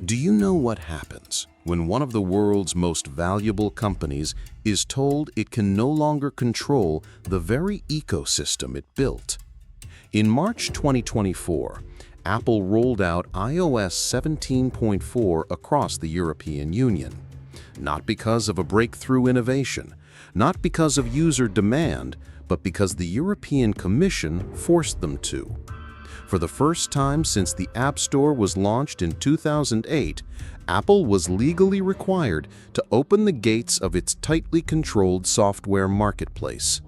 Do you know what happens when one of the world's most valuable companies is told it can no longer control the very ecosystem it built? In March 2024, Apple rolled out iOS 17.4 across the European Union. Not because of a breakthrough innovation, not because of user demand, but because the European Commission forced them to. For the first time since the App Store was launched in 2008, Apple was legally required to open the gates of its tightly controlled software marketplace.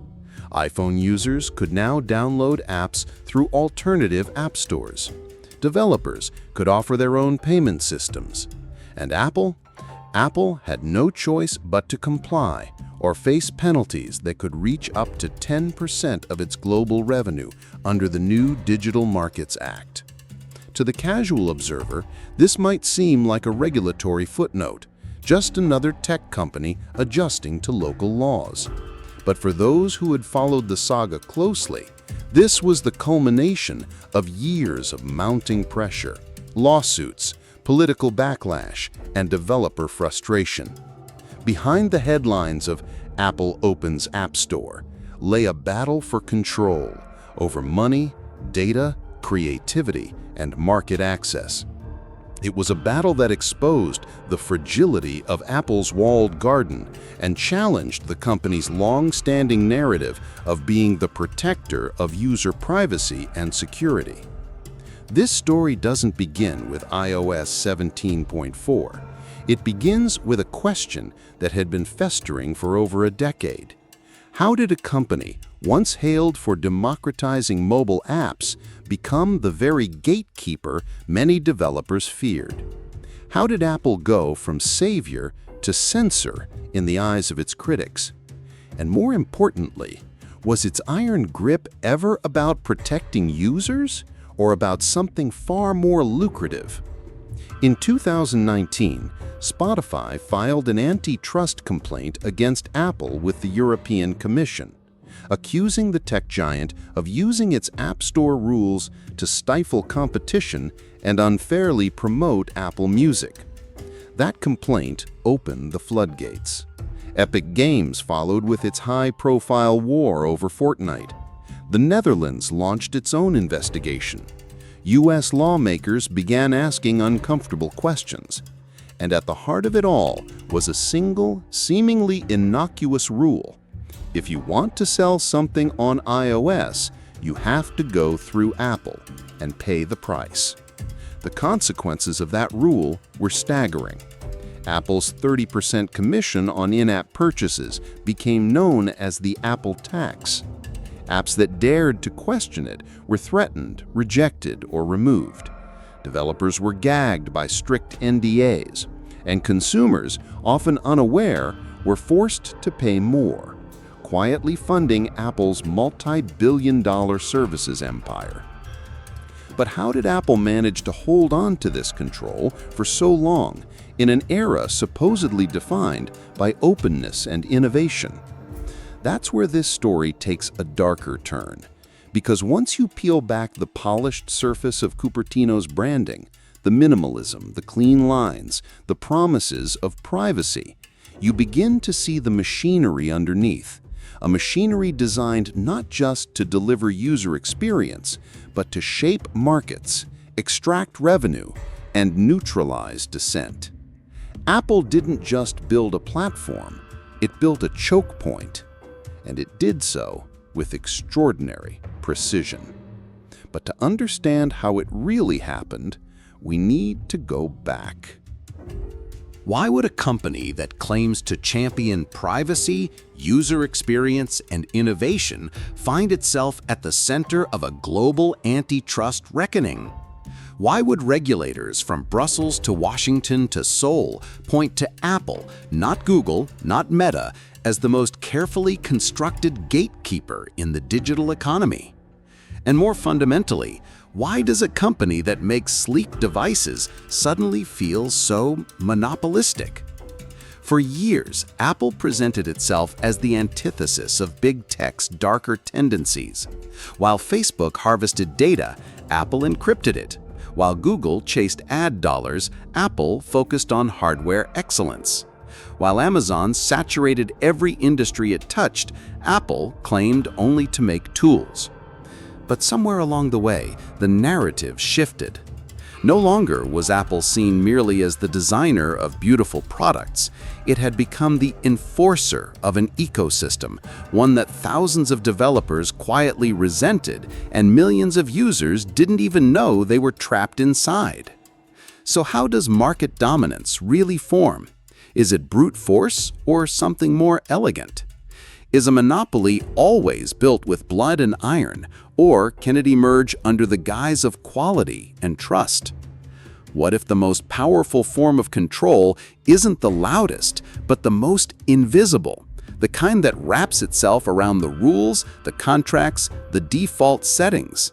iPhone users could now download apps through alternative app stores. Developers could offer their own payment systems. And Apple had no choice but to comply or face penalties that could reach up to 10% of its global revenue under the new Digital Markets Act. To the casual observer, this might seem like a regulatory footnote, just another tech company adjusting to local laws. But for those who had followed the saga closely, this was the culmination of years of mounting pressure, lawsuits, political backlash, and developer frustration. Behind the headlines of Apple opens App Store lay a battle for control over money, data, creativity, and market access. It was a battle that exposed the fragility of Apple's walled garden and challenged the company's long-standing narrative of being the protector of user privacy and security. This story doesn't begin with iOS 17.4. It begins with a question that had been festering for over a decade. How did a company once hailed for democratizing mobile apps become the very gatekeeper many developers feared? How did Apple go from savior to censor in the eyes of its critics? And more importantly, was its iron grip ever about protecting users or about something far more lucrative? In 2019, Spotify filed an antitrust complaint against Apple with the European Commission, accusing the tech giant of using its App Store rules to stifle competition and unfairly promote Apple Music. That complaint opened the floodgates. Epic Games followed with its high-profile war over Fortnite. The Netherlands launched its own investigation. U.S. lawmakers began asking uncomfortable questions. And at the heart of it all was a single, seemingly innocuous rule. If you want to sell something on iOS, you have to go through Apple and pay the price. The consequences of that rule were staggering. Apple's 30% commission on in-app purchases became known as the Apple tax. Apps that dared to question it were threatened, rejected, or removed. Developers were gagged by strict NDAs, and consumers, often unaware, were forced to pay more, quietly funding Apple's multi-billion-dollar services empire. But how did Apple manage to hold on to this control for so long in an era supposedly defined by openness and innovation? That's where this story takes a darker turn. Because once you peel back the polished surface of Cupertino's branding, the minimalism, the clean lines, the promises of privacy, you begin to see the machinery underneath. A machinery designed not just to deliver user experience, but to shape markets, extract revenue, and neutralize dissent. Apple didn't just build a platform, it built a choke point. And it did so with extraordinary precision. But to understand how it really happened, we need to go back. Why would a company that claims to champion privacy, user experience, and innovation find itself at the center of a global antitrust reckoning? Why would regulators from Brussels to Washington to Seoul point to Apple, not Google, not Meta, as the most carefully constructed gatekeeper in the digital economy? And more fundamentally, why does a company that makes sleek devices suddenly feel so monopolistic? For years, Apple presented itself as the antithesis of big tech's darker tendencies. While Facebook harvested data, Apple encrypted it. While Google chased ad dollars, Apple focused on hardware excellence. While Amazon saturated every industry it touched, Apple claimed only to make tools. But somewhere along the way, the narrative shifted. No longer was Apple seen merely as the designer of beautiful products. It had become the enforcer of an ecosystem, one that thousands of developers quietly resented and millions of users didn't even know they were trapped inside. So how does market dominance really form? Is it brute force or something more elegant? Is a monopoly always built with blood and iron, or can it emerge under the guise of quality and trust? What if the most powerful form of control isn't the loudest, but the most invisible, the kind that wraps itself around the rules, the contracts, the default settings?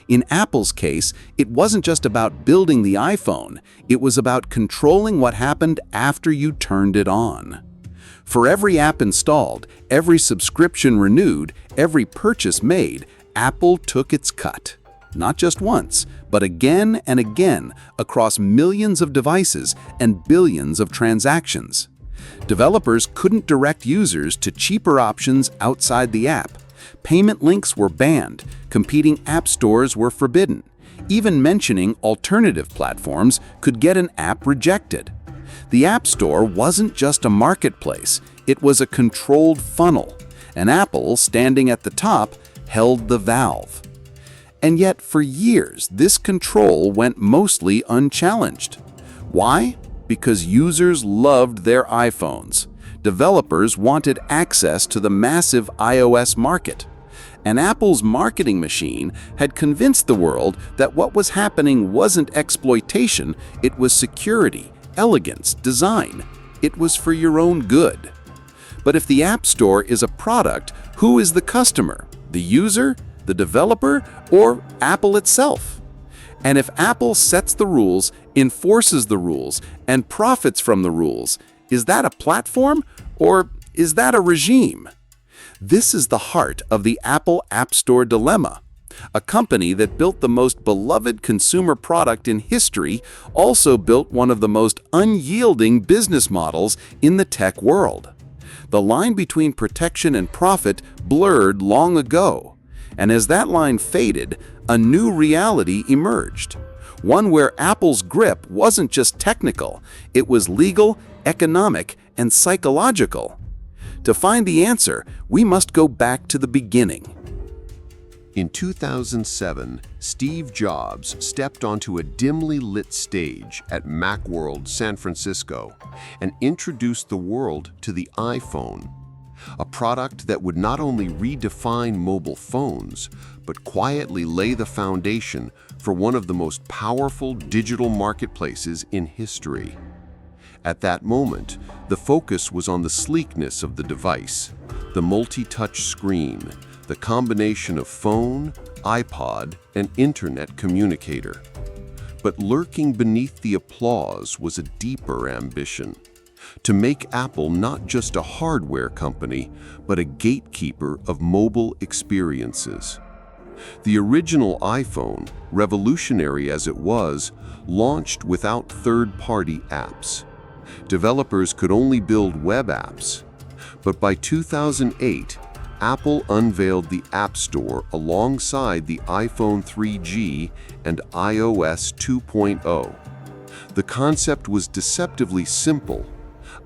In Apple's case, it wasn't just about building the iPhone, it was about controlling what happened after you turned it on. For every app installed, every subscription renewed, every purchase made, Apple took its cut. Not just once, but again and again across millions of devices and billions of transactions. Developers couldn't direct users to cheaper options outside the app. Payment links were banned, competing app stores were forbidden. Even mentioning alternative platforms could get an app rejected. The App Store wasn't just a marketplace, it was a controlled funnel, and Apple, standing at the top, held the valve. And yet, for years, this control went mostly unchallenged. Why? Because users loved their iPhones. Developers wanted access to the massive iOS market. And Apple's marketing machine had convinced the world that what was happening wasn't exploitation, it was security, elegance, design. It was for your own good. But if the App Store is a product, who is the customer? The user, the developer, or Apple itself? And if Apple sets the rules, enforces the rules, and profits from the rules, is that a platform or is that a regime? This is the heart of the Apple App Store dilemma. A company that built the most beloved consumer product in history also built one of the most unyielding business models in the tech world. The line between protection and profit blurred long ago, and as that line faded, a new reality emerged. One where Apple's grip wasn't just technical, it was legal, economic, and psychological. To find the answer, we must go back to the beginning. In 2007, Steve Jobs stepped onto a dimly lit stage at Macworld San Francisco and introduced the world to the iPhone, a product that would not only redefine mobile phones, but quietly lay the foundation for one of the most powerful digital marketplaces in history. At that moment, the focus was on the sleekness of the device, the multi-touch screen, the combination of phone, iPod, and internet communicator. But lurking beneath the applause was a deeper ambition: to make Apple not just a hardware company, but a gatekeeper of mobile experiences. The original iPhone, revolutionary as it was, launched without third-party apps. Developers could only build web apps. But by 2008, Apple unveiled the App Store alongside the iPhone 3G and iOS 2.0. The concept was deceptively simple: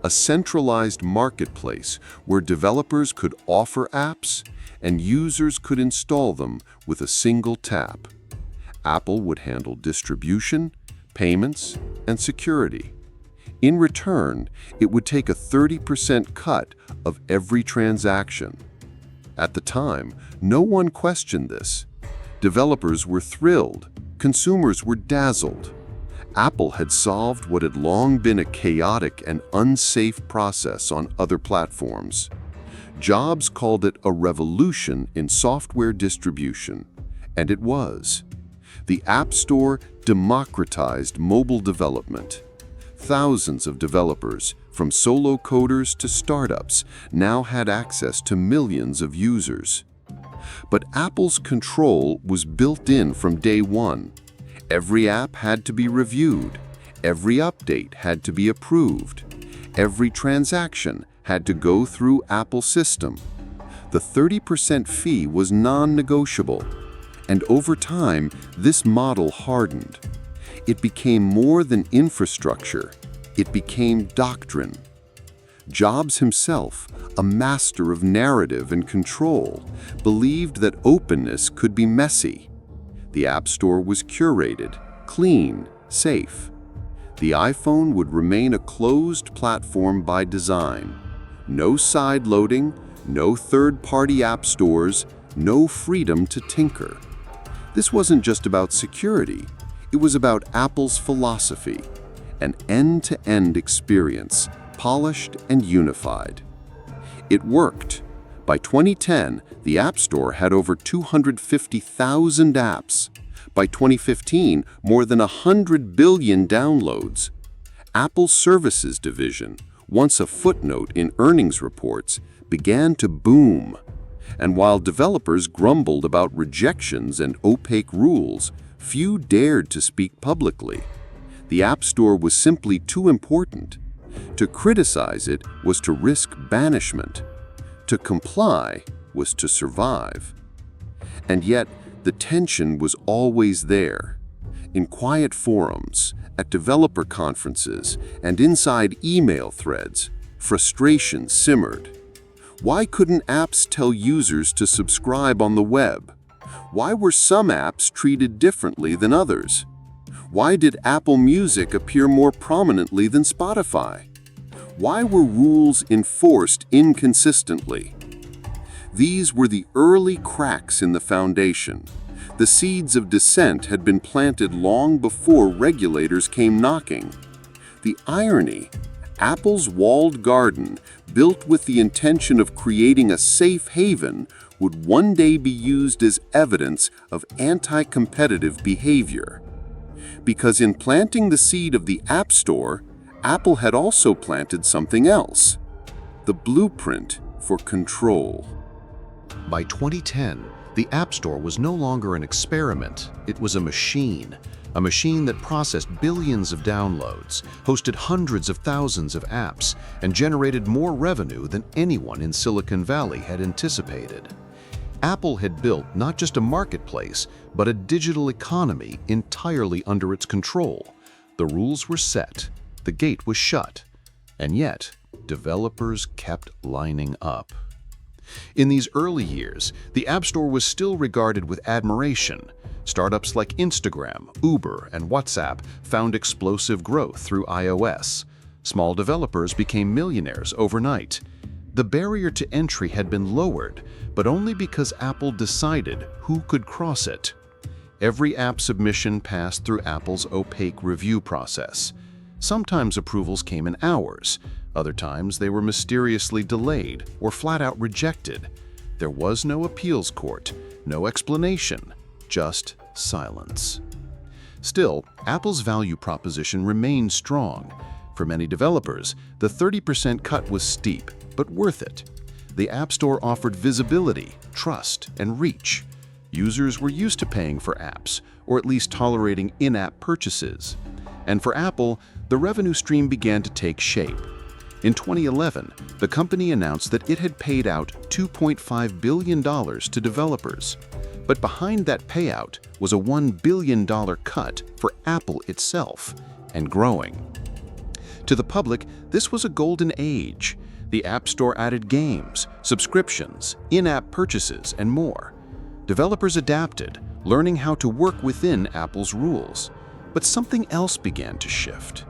a centralized marketplace where developers could offer apps and users could install them with a single tap. Apple would handle distribution, payments, and security. In return, it would take a 30% cut of every transaction. At the time, no one questioned this. Developers were thrilled, consumers were dazzled. Apple had solved what had long been a chaotic and unsafe process on other platforms. Jobs called it a revolution in software distribution, and it was. The App Store democratized mobile development. Thousands of developers, from solo coders to startups, now had access to millions of users. But Apple's control was built in from day one. Every app had to be reviewed. Every update had to be approved. Every transaction had to go through Apple's system. The 30% fee was non-negotiable. And over time, this model hardened. It became more than infrastructure. It became doctrine. Jobs himself, a master of narrative and control, believed that openness could be messy. The App Store was curated, clean, safe. The iPhone would remain a closed platform by design. No side loading, no third-party app stores, no freedom to tinker. This wasn't just about security. It was about Apple's philosophy, an end-to-end experience, polished and unified. It worked. By 2010, the App Store had over 250,000 apps. By 2015, more than 100 billion downloads. Apple's services division, once a footnote in earnings reports, began to boom. And while developers grumbled about rejections and opaque rules, few dared to speak publicly. The App Store was simply too important. To criticize it was to risk banishment. To comply was to survive. And yet, the tension was always there. In quiet forums, at developer conferences, and inside email threads, frustration simmered. Why couldn't apps tell users to subscribe on the web? Why were some apps treated differently than others? Why did Apple Music appear more prominently than Spotify? Why were rules enforced inconsistently? These were the early cracks in the foundation. The seeds of dissent had been planted long before regulators came knocking. The irony, Apple's walled garden, built with the intention of creating a safe haven, would one day be used as evidence of anti-competitive behavior. Because in planting the seed of the App Store, Apple had also planted something else: the blueprint for control. By 2010, the App Store was no longer an experiment. It was a machine that processed billions of downloads, hosted hundreds of thousands of apps, and generated more revenue than anyone in Silicon Valley had anticipated. Apple had built not just a marketplace, but a digital economy entirely under its control. The rules were set, the gate was shut, and yet developers kept lining up. In these early years, the App Store was still regarded with admiration. Startups like Instagram, Uber, and WhatsApp found explosive growth through iOS. Small developers became millionaires overnight. The barrier to entry had been lowered, but only because Apple decided who could cross it. Every app submission passed through Apple's opaque review process. Sometimes approvals came in hours. Other times they were mysteriously delayed or flat out rejected. There was no appeals court, no explanation, just silence. Still, Apple's value proposition remained strong. For many developers, the 30% cut was steep, but worth it. The App Store offered visibility, trust, and reach. Users were used to paying for apps, or at least tolerating in-app purchases. And for Apple, the revenue stream began to take shape. In 2011, the company announced that it had paid out $2.5 billion to developers. But behind that payout was a $1 billion cut for Apple itself, and growing. To the public, this was a golden age. The App Store added games, subscriptions, in-app purchases, and more. Developers adapted, learning how to work within Apple's rules. But something else began to shift.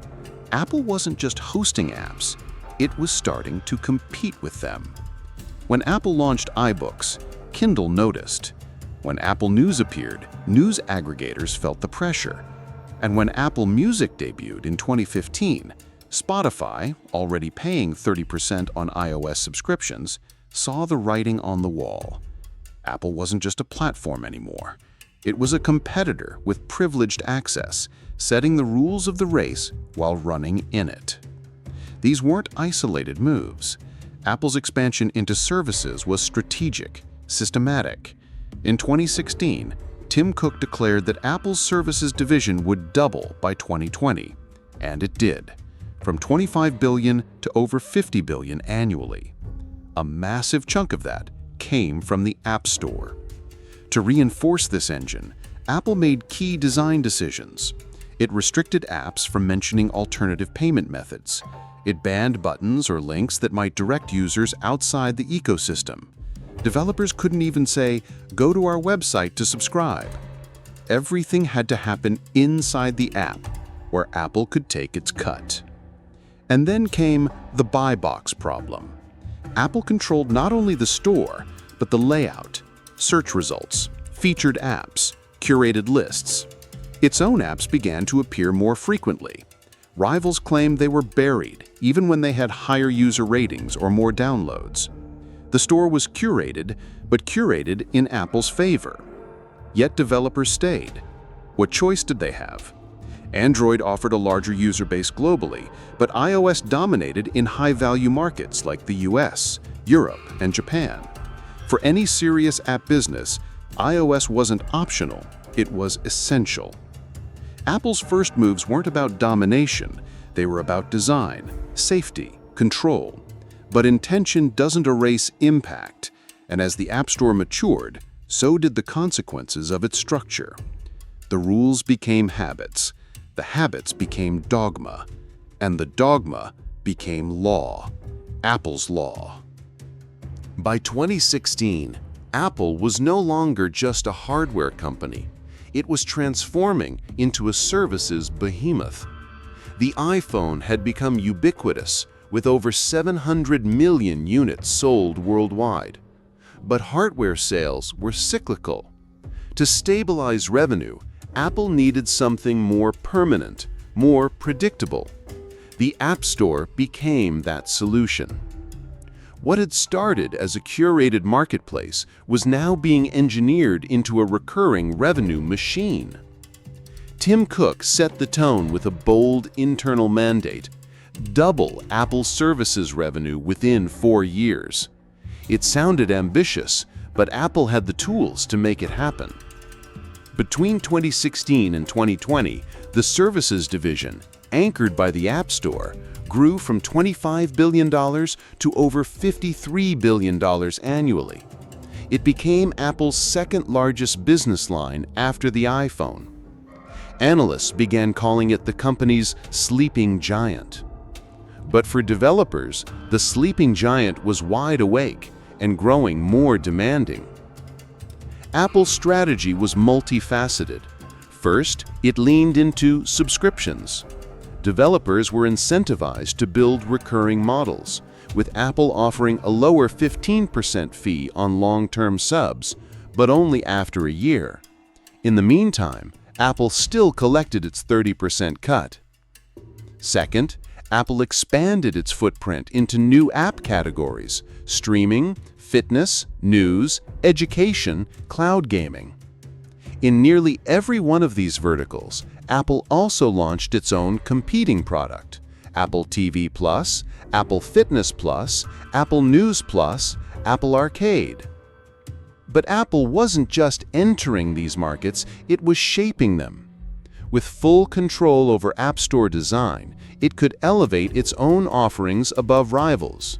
Apple wasn't just hosting apps, it was starting to compete with them. When Apple launched iBooks, Kindle noticed. When Apple News appeared, news aggregators felt the pressure. And when Apple Music debuted in 2015, Spotify, already paying 30% on iOS subscriptions, saw the writing on the wall. Apple wasn't just a platform anymore. It was a competitor with privileged access, setting the rules of the race while running in it. These weren't isolated moves. Apple's expansion into services was strategic, systematic. In 2016, Tim Cook declared that Apple's services division would double by 2020, and it did, from $25 billion to over $50 billion annually. A massive chunk of that came from the App Store. To reinforce this engine, Apple made key design decisions. It restricted apps from mentioning alternative payment methods. It banned buttons or links that might direct users outside the ecosystem. Developers couldn't even say, "Go to our website to subscribe." Everything had to happen inside the app, where Apple could take its cut. And then came the buy box problem. Apple controlled not only the store, but the layout, search results, featured apps, curated lists. Its own apps began to appear more frequently. Rivals claimed they were buried, even when they had higher user ratings or more downloads. The store was curated, but curated in Apple's favor. Yet developers stayed. What choice did they have? Android offered a larger user base globally, but iOS dominated in high-value markets like the US, Europe, and Japan. For any serious app business, iOS wasn't optional, it was essential. Apple's first moves weren't about domination, they were about design, safety, control. But intention doesn't erase impact, and as the App Store matured, so did the consequences of its structure. The rules became habits, the habits became dogma, and the dogma became law, Apple's law. By 2016, Apple was no longer just a hardware company. It was transforming into a services behemoth. The iPhone had become ubiquitous, with over 700 million units sold worldwide. But hardware sales were cyclical. To stabilize revenue, Apple needed something more permanent, more predictable. The App Store became that solution. What had started as a curated marketplace was now being engineered into a recurring revenue machine. Tim Cook set the tone with a bold internal mandate: double Apple services revenue within 4 years. It sounded ambitious, but Apple had the tools to make it happen. Between 2016 and 2020, the services division, anchored by the App Store, grew from $25 billion to over $53 billion annually. It became Apple's second-largest business line after the iPhone. Analysts began calling it the company's sleeping giant. But for developers, the sleeping giant was wide awake and growing more demanding. Apple's strategy was multifaceted. First, it leaned into subscriptions. Developers were incentivized to build recurring models, with Apple offering a lower 15% fee on long-term subs, but only after a year. In the meantime, Apple still collected its 30% cut. Second, Apple expanded its footprint into new app categories: streaming, fitness, news, education, cloud gaming. In nearly every one of these verticals, Apple also launched its own competing product: Apple TV Plus, Apple Fitness Plus, Apple News Plus, Apple Arcade. But Apple wasn't just entering these markets, it was shaping them. With full control over App Store design, it could elevate its own offerings above rivals.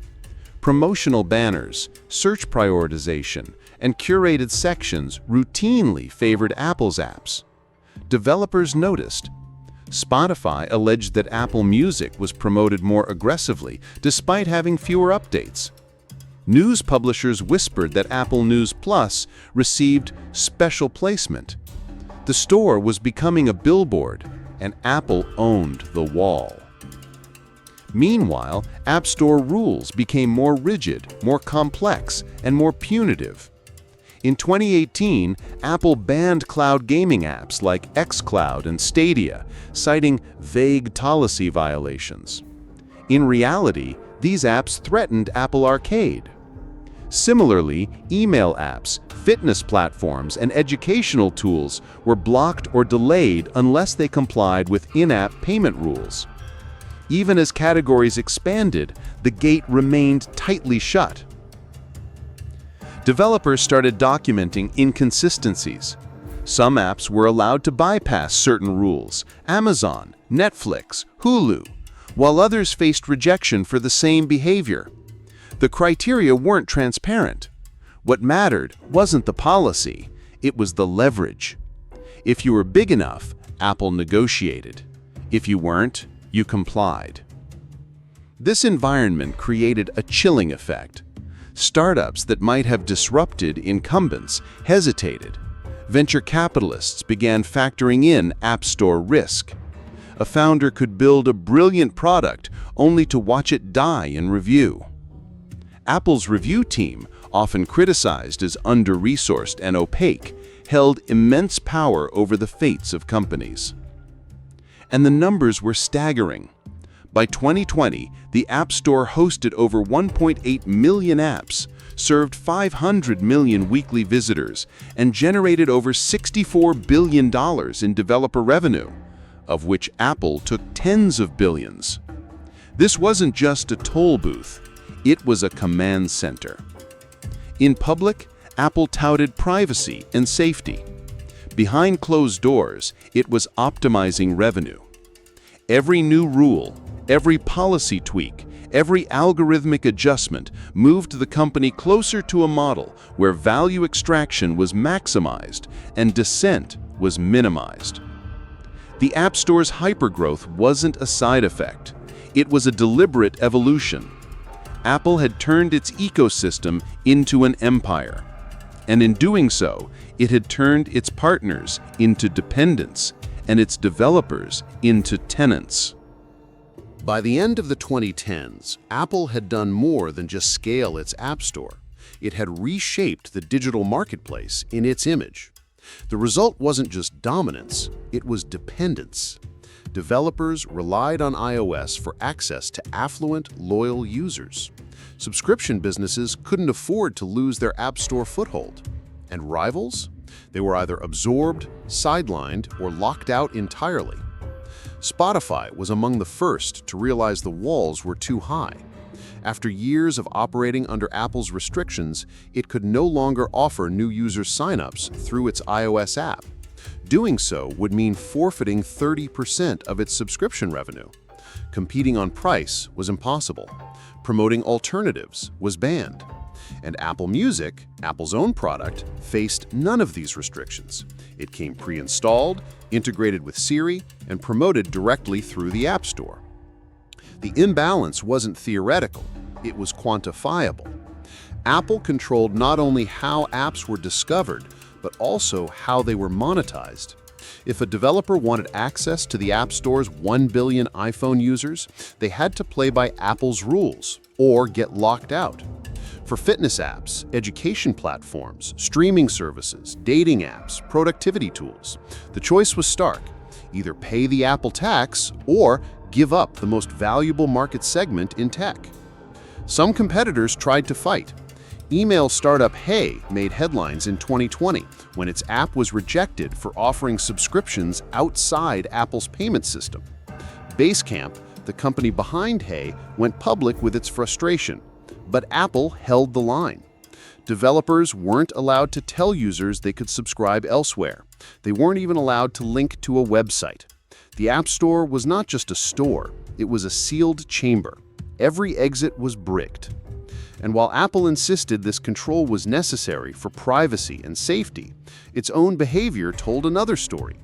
Promotional banners, search prioritization, and curated sections routinely favored Apple's apps. Developers noticed. Spotify alleged that Apple Music was promoted more aggressively despite having fewer updates. News publishers whispered that Apple News Plus received special placement. The store was becoming a billboard, and Apple owned the wall. Meanwhile, App Store rules became more rigid, more complex, and more punitive. In 2018, Apple banned cloud gaming apps like xCloud and Stadia, citing vague policy violations. In reality, these apps threatened Apple Arcade. Similarly, email apps, fitness platforms, and educational tools were blocked or delayed unless they complied with in-app payment rules. Even as categories expanded, the gate remained tightly shut. Developers started documenting inconsistencies. Some apps were allowed to bypass certain rules, Amazon, Netflix, Hulu, while others faced rejection for the same behavior. The criteria weren't transparent. What mattered wasn't the policy, it was the leverage. If you were big enough, Apple negotiated. If you weren't, you complied. This environment created a chilling effect. Startups that might have disrupted incumbents hesitated. Venture capitalists began factoring in App Store risk. A founder could build a brilliant product only to watch it die in review. Apple's review team, often criticized as under-resourced and opaque, held immense power over the fates of companies. And the numbers were staggering. By 2020, the App Store hosted over 1.8 million apps, served 500 million weekly visitors, and generated over $64 billion in developer revenue, of which Apple took tens of billions. This wasn't just a toll booth, it was a command center. In public, Apple touted privacy and safety. Behind closed doors, it was optimizing revenue. Every new rule, every policy tweak, every algorithmic adjustment moved the company closer to a model where value extraction was maximized and dissent was minimized. The App Store's hypergrowth wasn't a side effect. It was a deliberate evolution. Apple had turned its ecosystem into an empire. And in doing so, it had turned its partners into dependents and its developers into tenants. By the end of the 2010s, Apple had done more than just scale its App Store. It had reshaped the digital marketplace in its image. The result wasn't just dominance, it was dependence. Developers relied on iOS for access to affluent, loyal users. Subscription businesses couldn't afford to lose their App Store foothold. And rivals? They were either absorbed, sidelined, or locked out entirely. Spotify was among the first to realize the walls were too high. After years of operating under Apple's restrictions, it could no longer offer new user signups through its iOS app. Doing so would mean forfeiting 30% of its subscription revenue. Competing on price was impossible. Promoting alternatives was banned. And Apple Music, Apple's own product, faced none of these restrictions. It came pre-installed, integrated with Siri, and promoted directly through the App Store. The imbalance wasn't theoretical, it was quantifiable. Apple controlled not only how apps were discovered, but also how they were monetized. If a developer wanted access to the App Store's 1 billion iPhone users, they had to play by Apple's rules or get locked out. For fitness apps, education platforms, streaming services, dating apps, productivity tools, the choice was stark. Either pay the Apple tax or give up the most valuable market segment in tech. Some competitors tried to fight. Email startup Hey made headlines in 2020 when its app was rejected for offering subscriptions outside Apple's payment system. Basecamp, the company behind Hey, went public with its frustration, but Apple held the line. Developers weren't allowed to tell users they could subscribe elsewhere. They weren't even allowed to link to a website. The App Store was not just a store, it was a sealed chamber. Every exit was bricked. And while Apple insisted this control was necessary for privacy and safety, its own behavior told another story.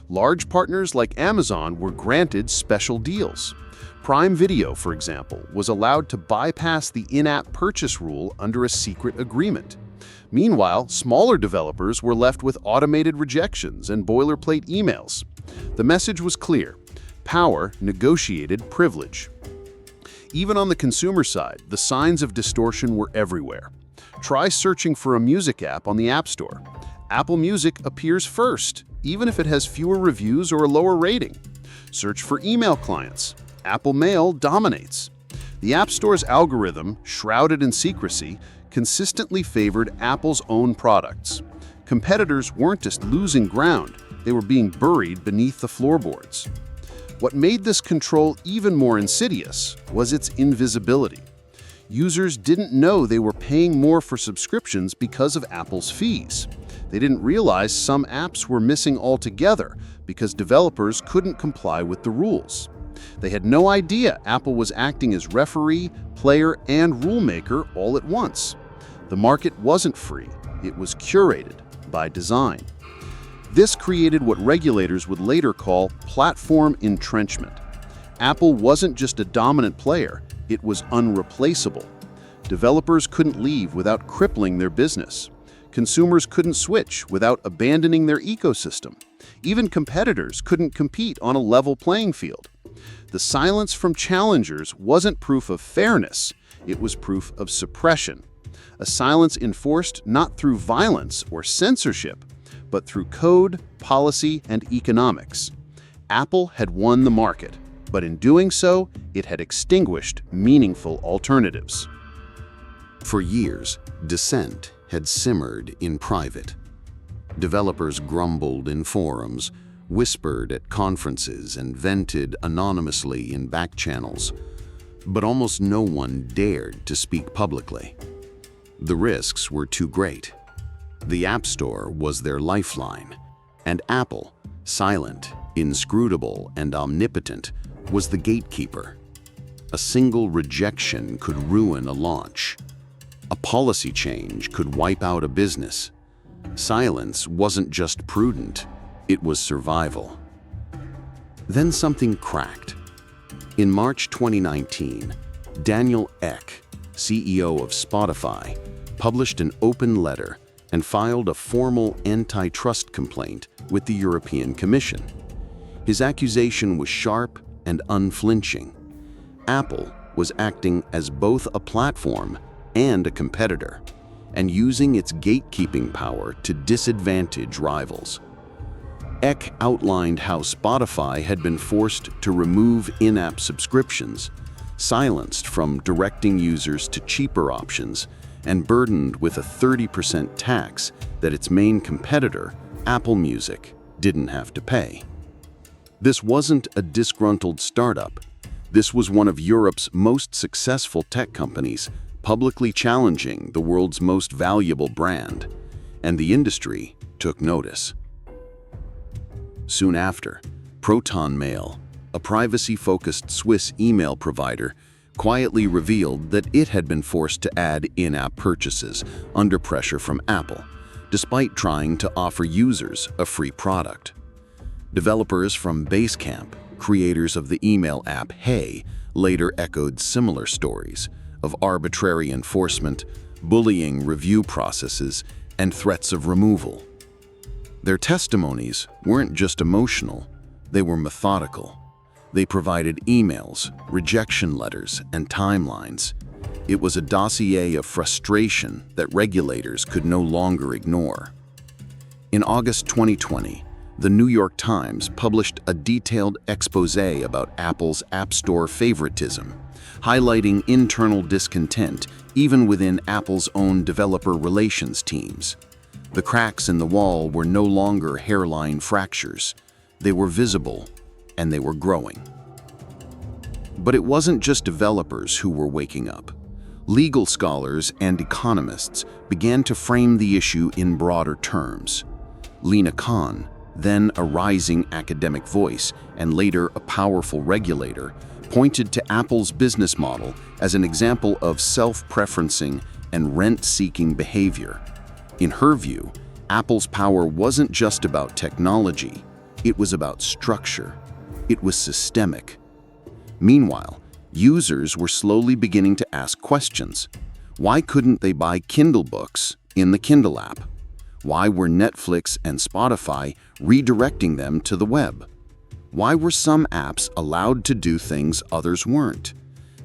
Large partners like Amazon were granted special deals. Prime Video, for example, was allowed to bypass the in-app purchase rule under a secret agreement. Meanwhile, smaller developers were left with automated rejections and boilerplate emails. The message was clear: power negotiated privilege. Even on the consumer side, the signs of distortion were everywhere. Try searching for a music app on the App Store. Apple Music appears first, even if it has fewer reviews or a lower rating. Search for email clients. Apple Mail dominates. The App Store's algorithm, shrouded in secrecy, consistently favored Apple's own products. Competitors weren't just losing ground, they were being buried beneath the floorboards. What made this control even more insidious was its invisibility. Users didn't know they were paying more for subscriptions because of Apple's fees. They didn't realize some apps were missing altogether because developers couldn't comply with the rules. They had no idea Apple was acting as referee, player, and rulemaker all at once. The market wasn't free. It was curated by design. This created what regulators would later call platform entrenchment. Apple wasn't just a dominant player, it was unreplaceable. Developers couldn't leave without crippling their business. Consumers couldn't switch without abandoning their ecosystem. Even competitors couldn't compete on a level playing field. The silence from challengers wasn't proof of fairness, it was proof of suppression. A silence enforced not through violence or censorship, but through code, policy, and economics. Apple had won the market, but in doing so, it had extinguished meaningful alternatives. For years, dissent had simmered in private. Developers grumbled in forums, whispered at conferences, and vented anonymously in back channels. But almost no one dared to speak publicly. The risks were too great. The App Store was their lifeline, and Apple, silent, inscrutable, and omnipotent, was the gatekeeper. A single rejection could ruin a launch. A policy change could wipe out a business. Silence wasn't just prudent, it was survival. Then something cracked. In March 2019, Daniel Ek, CEO of Spotify, published an open letter and filed a formal antitrust complaint with the European Commission. His accusation was sharp and unflinching. Apple was acting as both a platform and a competitor, and using its gatekeeping power to disadvantage rivals. Ek outlined how Spotify had been forced to remove in-app subscriptions, silenced from directing users to cheaper options, and burdened with a 30% tax that its main competitor, Apple Music, didn't have to pay. This wasn't a disgruntled startup. This was one of Europe's most successful tech companies, publicly challenging the world's most valuable brand, and the industry took notice. Soon after, Proton Mail, a privacy-focused Swiss email provider, quietly revealed that it had been forced to add in-app purchases under pressure from Apple, despite trying to offer users a free product. Developers from Basecamp, creators of the email app Hey, later echoed similar stories of arbitrary enforcement, bullying review processes, and threats of removal. Their testimonies weren't just emotional, they were methodical. They provided emails, rejection letters, and timelines. It was a dossier of frustration that regulators could no longer ignore. In August 2020, the New York Times published a detailed exposé about Apple's App Store favoritism, highlighting internal discontent even within Apple's own developer relations teams. The cracks in the wall were no longer hairline fractures. They were visible, and they were growing. But it wasn't just developers who were waking up. Legal scholars and economists began to frame the issue in broader terms. Lina Khan, then a rising academic voice and later a powerful regulator, pointed to Apple's business model as an example of self-preferencing and rent-seeking behavior. In her view, Apple's power wasn't just about technology, it was about structure. It was systemic. Meanwhile, users were slowly beginning to ask questions. Why couldn't they buy Kindle books in the Kindle app? Why were Netflix and Spotify redirecting them to the web? Why were some apps allowed to do things others weren't?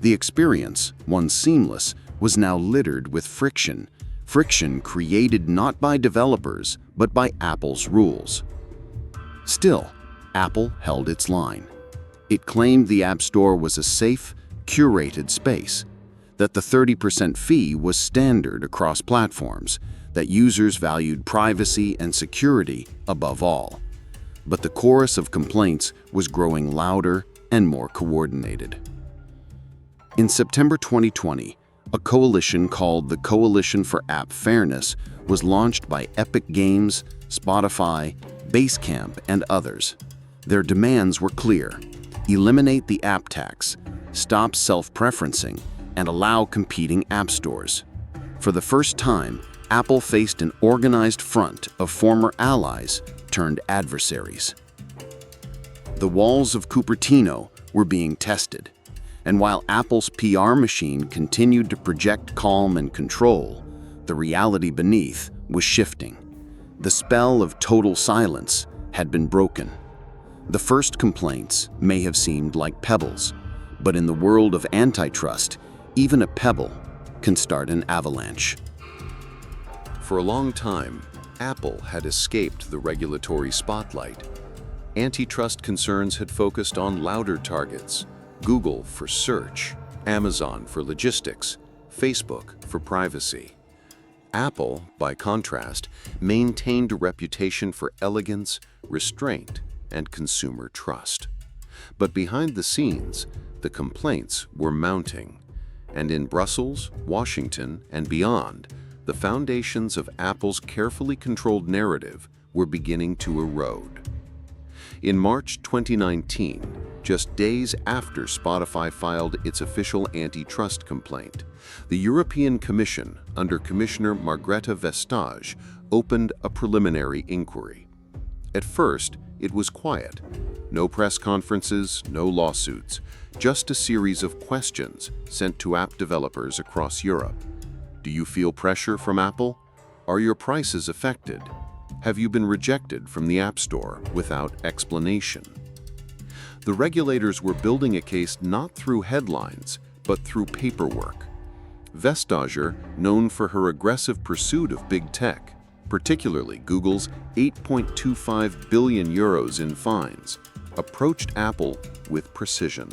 The experience, once seamless, was now littered with friction. Friction created not by developers, but by Apple's rules. Still, Apple held its line. It claimed the App Store was a safe, curated space, that the 30% fee was standard across platforms, that users valued privacy and security above all. But the chorus of complaints was growing louder and more coordinated. In September 2020, A coalition called the Coalition for App Fairness was launched by Epic Games, Spotify, Basecamp, and others. Their demands were clear: eliminate the app tax, stop self-preferencing, and allow competing app stores. For the first time, Apple faced an organized front of former allies turned adversaries. The walls of Cupertino were being tested, and while Apple's PR machine continued to project calm and control, the reality beneath was shifting. The spell of total silence had been broken. The first complaints may have seemed like pebbles, but in the world of antitrust, even a pebble can start an avalanche. For a long time, Apple had escaped the regulatory spotlight. Antitrust concerns had focused on louder targets: Google for search, Amazon for logistics, Facebook for privacy. Apple, by contrast, maintained a reputation for elegance, restraint, and consumer trust. But behind the scenes, the complaints were mounting, and in Brussels, Washington, and beyond, the foundations of Apple's carefully controlled narrative were beginning to erode. In March 2019, just days after Spotify filed its official antitrust complaint, the European Commission, under Commissioner Margrethe Vestager, opened a preliminary inquiry. At first, it was quiet. No press conferences, no lawsuits, just a series of questions sent to app developers across Europe. Do you feel pressure from Apple? Are your prices affected? Have you been rejected from the App Store without explanation? The regulators were building a case not through headlines, but through paperwork. Vestager, known for her aggressive pursuit of big tech, particularly Google's 8.25 billion euros in fines, approached Apple with precision.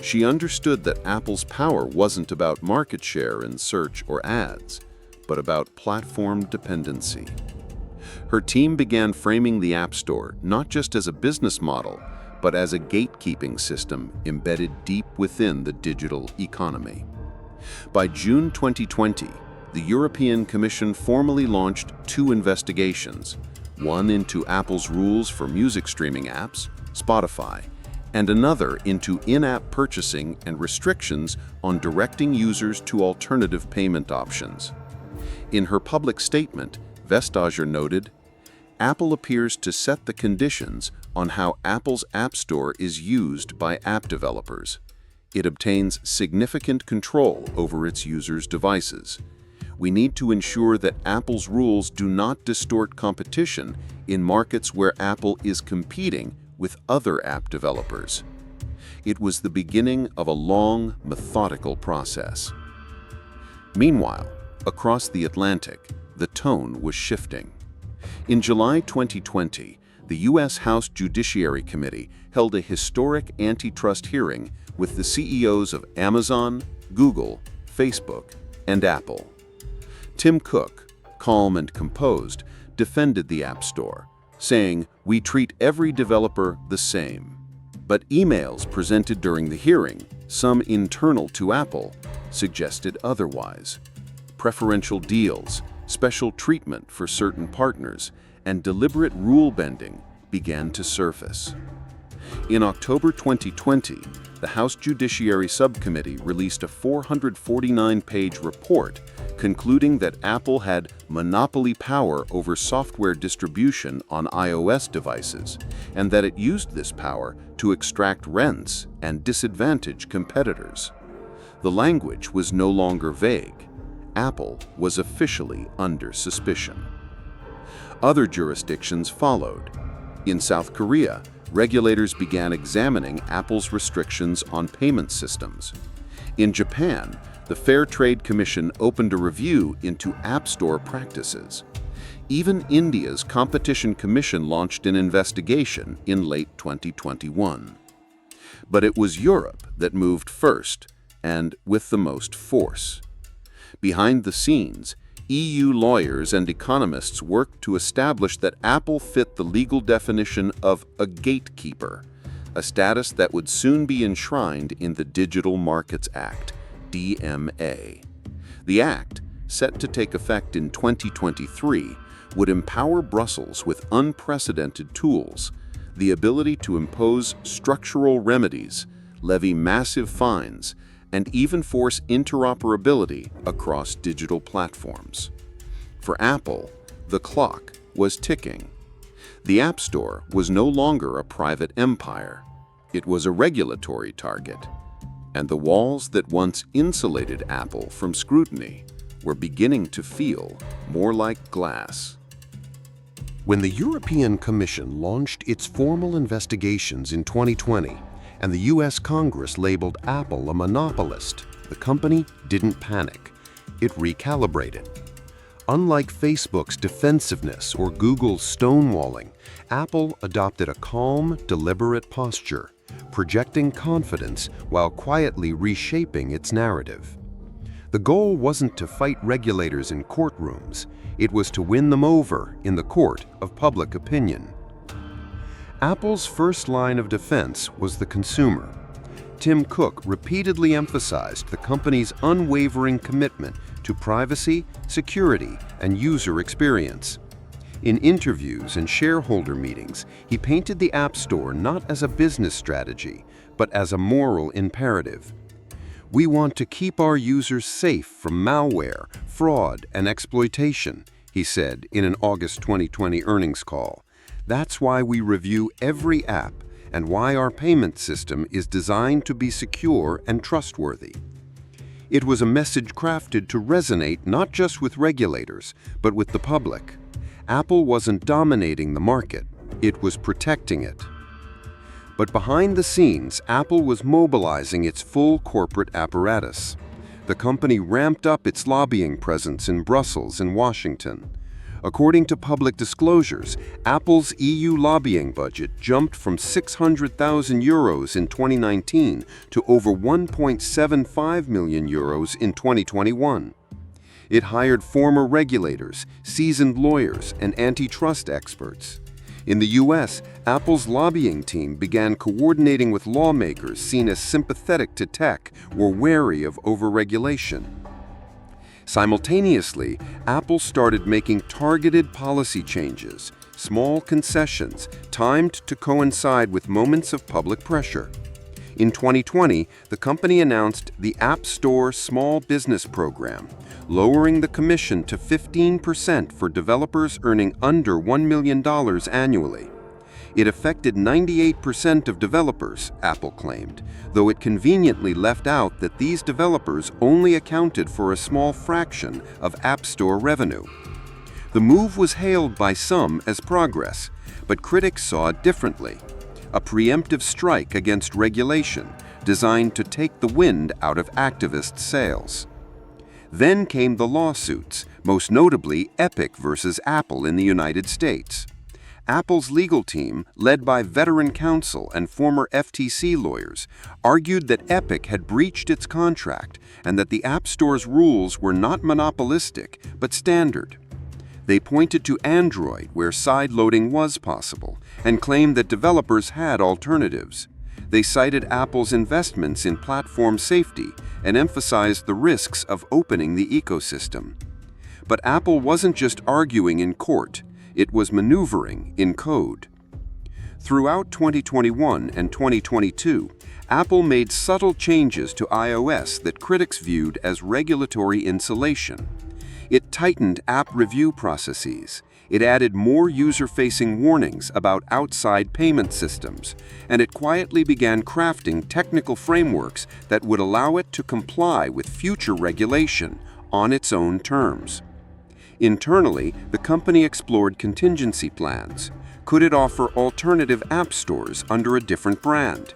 She understood that Apple's power wasn't about market share in search or ads, but about platform dependency. Her team began framing the App Store not just as a business model, but as a gatekeeping system embedded deep within the digital economy. By June 2020, the European Commission formally launched 2 investigations, one into Apple's rules for music streaming apps, Spotify, and another into in-app purchasing and restrictions on directing users to alternative payment options. In her public statement, Vestager noted, "Apple appears to set the conditions on how Apple's App Store is used by app developers. It obtains significant control over its users' devices. We need to ensure that Apple's rules do not distort competition in markets where Apple is competing with other app developers." It was the beginning of a long, methodical process. Meanwhile, across the Atlantic, the tone was shifting. In July 2020, the U.S. House Judiciary Committee held a historic antitrust hearing with the CEOs of Amazon, Google, Facebook, and Apple. Tim Cook, calm and composed, defended the App Store, saying, "We treat every developer the same." But emails presented during the hearing, some internal to Apple, suggested otherwise. Preferential deals, special treatment for certain partners, and deliberate rule bending began to surface. In October 2020, the House Judiciary Subcommittee released a 449-page report concluding that Apple had monopoly power over software distribution on iOS devices, and that it used this power to extract rents and disadvantage competitors. The language was no longer vague. Apple was officially under suspicion. Other jurisdictions followed. In South Korea, regulators began examining Apple's restrictions on payment systems. In Japan, the Fair Trade Commission opened a review into App Store practices. Even India's Competition Commission launched an investigation in late 2021. But it was Europe that moved first, and with the most force. Behind the scenes, EU lawyers and economists worked to establish that Apple fit the legal definition of a gatekeeper, a status that would soon be enshrined in the Digital Markets Act, DMA. The act, set to take effect in 2023, would empower Brussels with unprecedented tools, the ability to impose structural remedies, levy massive fines, and even force interoperability across digital platforms. For Apple, the clock was ticking. The App Store was no longer a private empire. It was a regulatory target. And the walls that once insulated Apple from scrutiny were beginning to feel more like glass. When the European Commission launched its formal investigations in 2020 and the US Congress labeled Apple a monopolist, the company didn't panic. It recalibrated. Unlike Facebook's defensiveness or Google's stonewalling, Apple adopted a calm, deliberate posture, projecting confidence while quietly reshaping its narrative. The goal wasn't to fight regulators in courtrooms. It was to win them over in the court of public opinion. Apple's first line of defense was the consumer. Tim Cook repeatedly emphasized the company's unwavering commitment to privacy, security, and user experience. In interviews and shareholder meetings, he painted the App Store not as a business strategy, but as a moral imperative. "We want to keep our users safe from malware, fraud, and exploitation," he said in an August 2020 earnings call. "That's why we review every app and why our payment system is designed to be secure and trustworthy." It was a message crafted to resonate not just with regulators, but with the public. Apple wasn't dominating the market, it was protecting it. But behind the scenes, Apple was mobilizing its full corporate apparatus. The company ramped up its lobbying presence in Brussels and Washington. According to public disclosures, Apple's EU lobbying budget jumped from €600,000 in 2019 to over €1.75 million in 2021. It hired former regulators, seasoned lawyers, and antitrust experts. In the US, Apple's lobbying team began coordinating with lawmakers seen as sympathetic to tech or wary of overregulation. Simultaneously, Apple started making targeted policy changes, small concessions, timed to coincide with moments of public pressure. In 2020, the company announced the App Store Small Business Program, lowering the commission to 15% for developers earning under $1 million annually. It affected 98% of developers, Apple claimed, though it conveniently left out that these developers only accounted for a small fraction of App Store revenue. The move was hailed by some as progress, but critics saw it differently. A preemptive strike against regulation designed to take the wind out of activist sails. Then came the lawsuits, most notably Epic versus Apple in the United States. Apple's legal team, led by veteran counsel and former FTC lawyers, argued that Epic had breached its contract and that the App Store's rules were not monopolistic, but standard. They pointed to Android, where sideloading was possible, and claimed that developers had alternatives. They cited Apple's investments in platform safety and emphasized the risks of opening the ecosystem. But Apple wasn't just arguing in court, it was maneuvering in code. Throughout 2021 and 2022, Apple made subtle changes to iOS that critics viewed as regulatory insulation. It tightened app review processes. It added more user-facing warnings about outside payment systems, and it quietly began crafting technical frameworks that would allow it to comply with future regulation on its own terms. Internally, the company explored contingency plans. Could it offer alternative app stores under a different brand?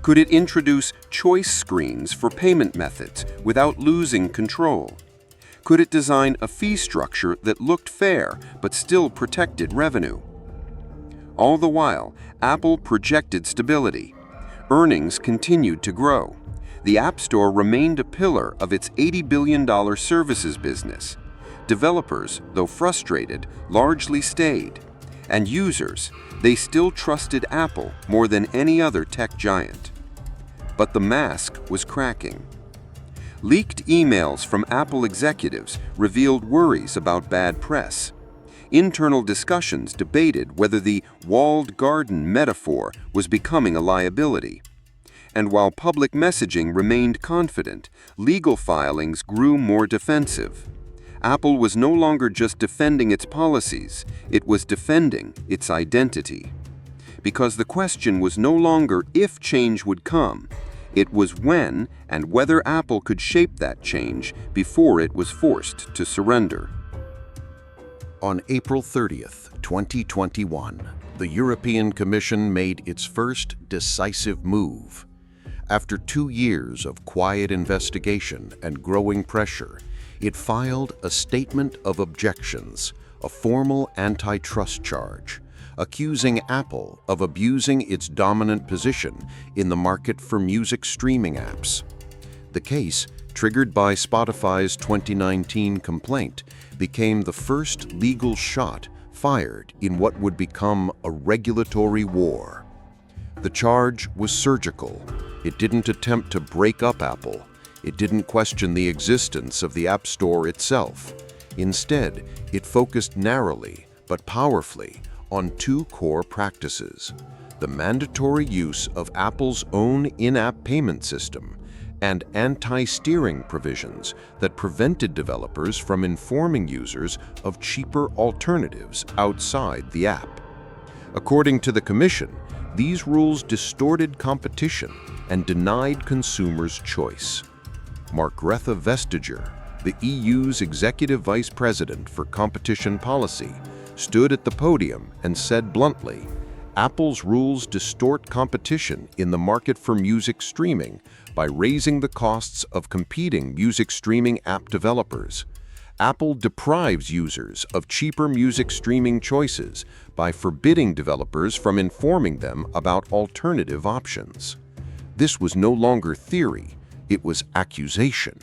Could it introduce choice screens for payment methods without losing control? Could it design a fee structure that looked fair but still protected revenue? All the while, Apple projected stability. Earnings continued to grow. The App Store remained a pillar of its $80 billion services business. Developers, though frustrated, largely stayed. And users, they still trusted Apple more than any other tech giant. But the mask was cracking. Leaked emails from Apple executives revealed worries about bad press. Internal discussions debated whether the walled garden metaphor was becoming a liability. And while public messaging remained confident, legal filings grew more defensive. Apple was no longer just defending its policies, it was defending its identity. Because the question was no longer if change would come, it was when and whether Apple could shape that change before it was forced to surrender. On April 30th, 2021, the European Commission made its first decisive move. After 2 years of quiet investigation and growing pressure, it filed a statement of objections, a formal antitrust charge, accusing Apple of abusing its dominant position in the market for music streaming apps. The case, triggered by Spotify's 2019 complaint, became the first legal shot fired in what would become a regulatory war. The charge was surgical. It didn't attempt to break up Apple. It didn't question the existence of the App Store itself. Instead, it focused narrowly but powerfully on 2 core practices: the mandatory use of Apple's own in-app payment system and anti-steering provisions that prevented developers from informing users of cheaper alternatives outside the app. According to the Commission, these rules distorted competition and denied consumers choice. Margrethe Vestager, the EU's Executive Vice President for Competition Policy, stood at the podium and said bluntly, "Apple's rules distort competition in the market for music streaming by raising the costs of competing music streaming app developers. Apple deprives users of cheaper music streaming choices by forbidding developers from informing them about alternative options." This was no longer theory, it was accusation,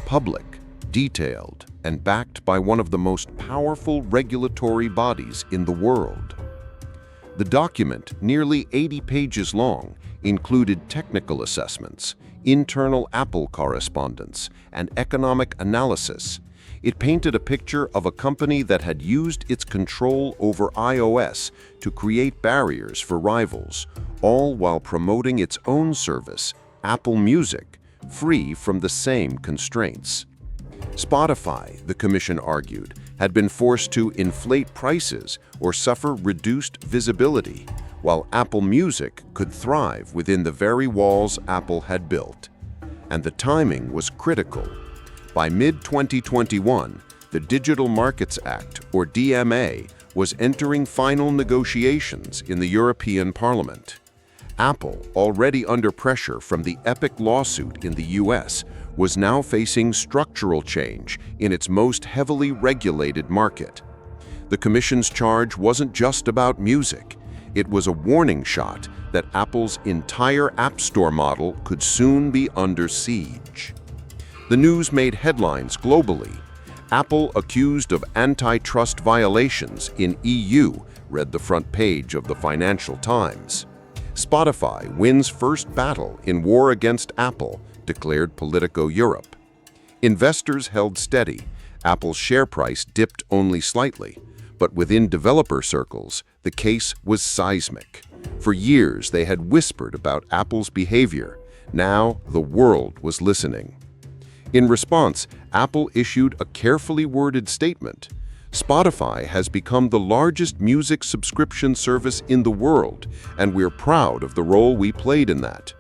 public, detailed, and backed by one of the most powerful regulatory bodies in the world. The document, nearly 80 pages long, included technical assessments, internal Apple correspondence, and economic analysis. It painted a picture of a company that had used its control over iOS to create barriers for rivals, all while promoting its own service, Apple Music, free from the same constraints. Spotify, the Commission argued, had been forced to inflate prices or suffer reduced visibility, while Apple Music could thrive within the very walls Apple had built. And the timing was critical. By mid-2021, the Digital Markets Act, or DMA, was entering final negotiations in the European Parliament. Apple, already under pressure from the Epic lawsuit in the US, was now facing structural change in its most heavily regulated market. The Commission's charge wasn't just about music. It was a warning shot that Apple's entire App Store model could soon be under siege. The news made headlines globally. Apple accused of antitrust violations in EU, read the front page of the Financial Times. Spotify wins first battle in war against Apple, declared Politico Europe. Investors held steady. Apple's share price dipped only slightly, but within developer circles, the case was seismic. For years, they had whispered about Apple's behavior. Now, the world was listening. In response, Apple issued a carefully worded statement. Spotify has become the largest music subscription service in the world, and we're proud of the role we played in that.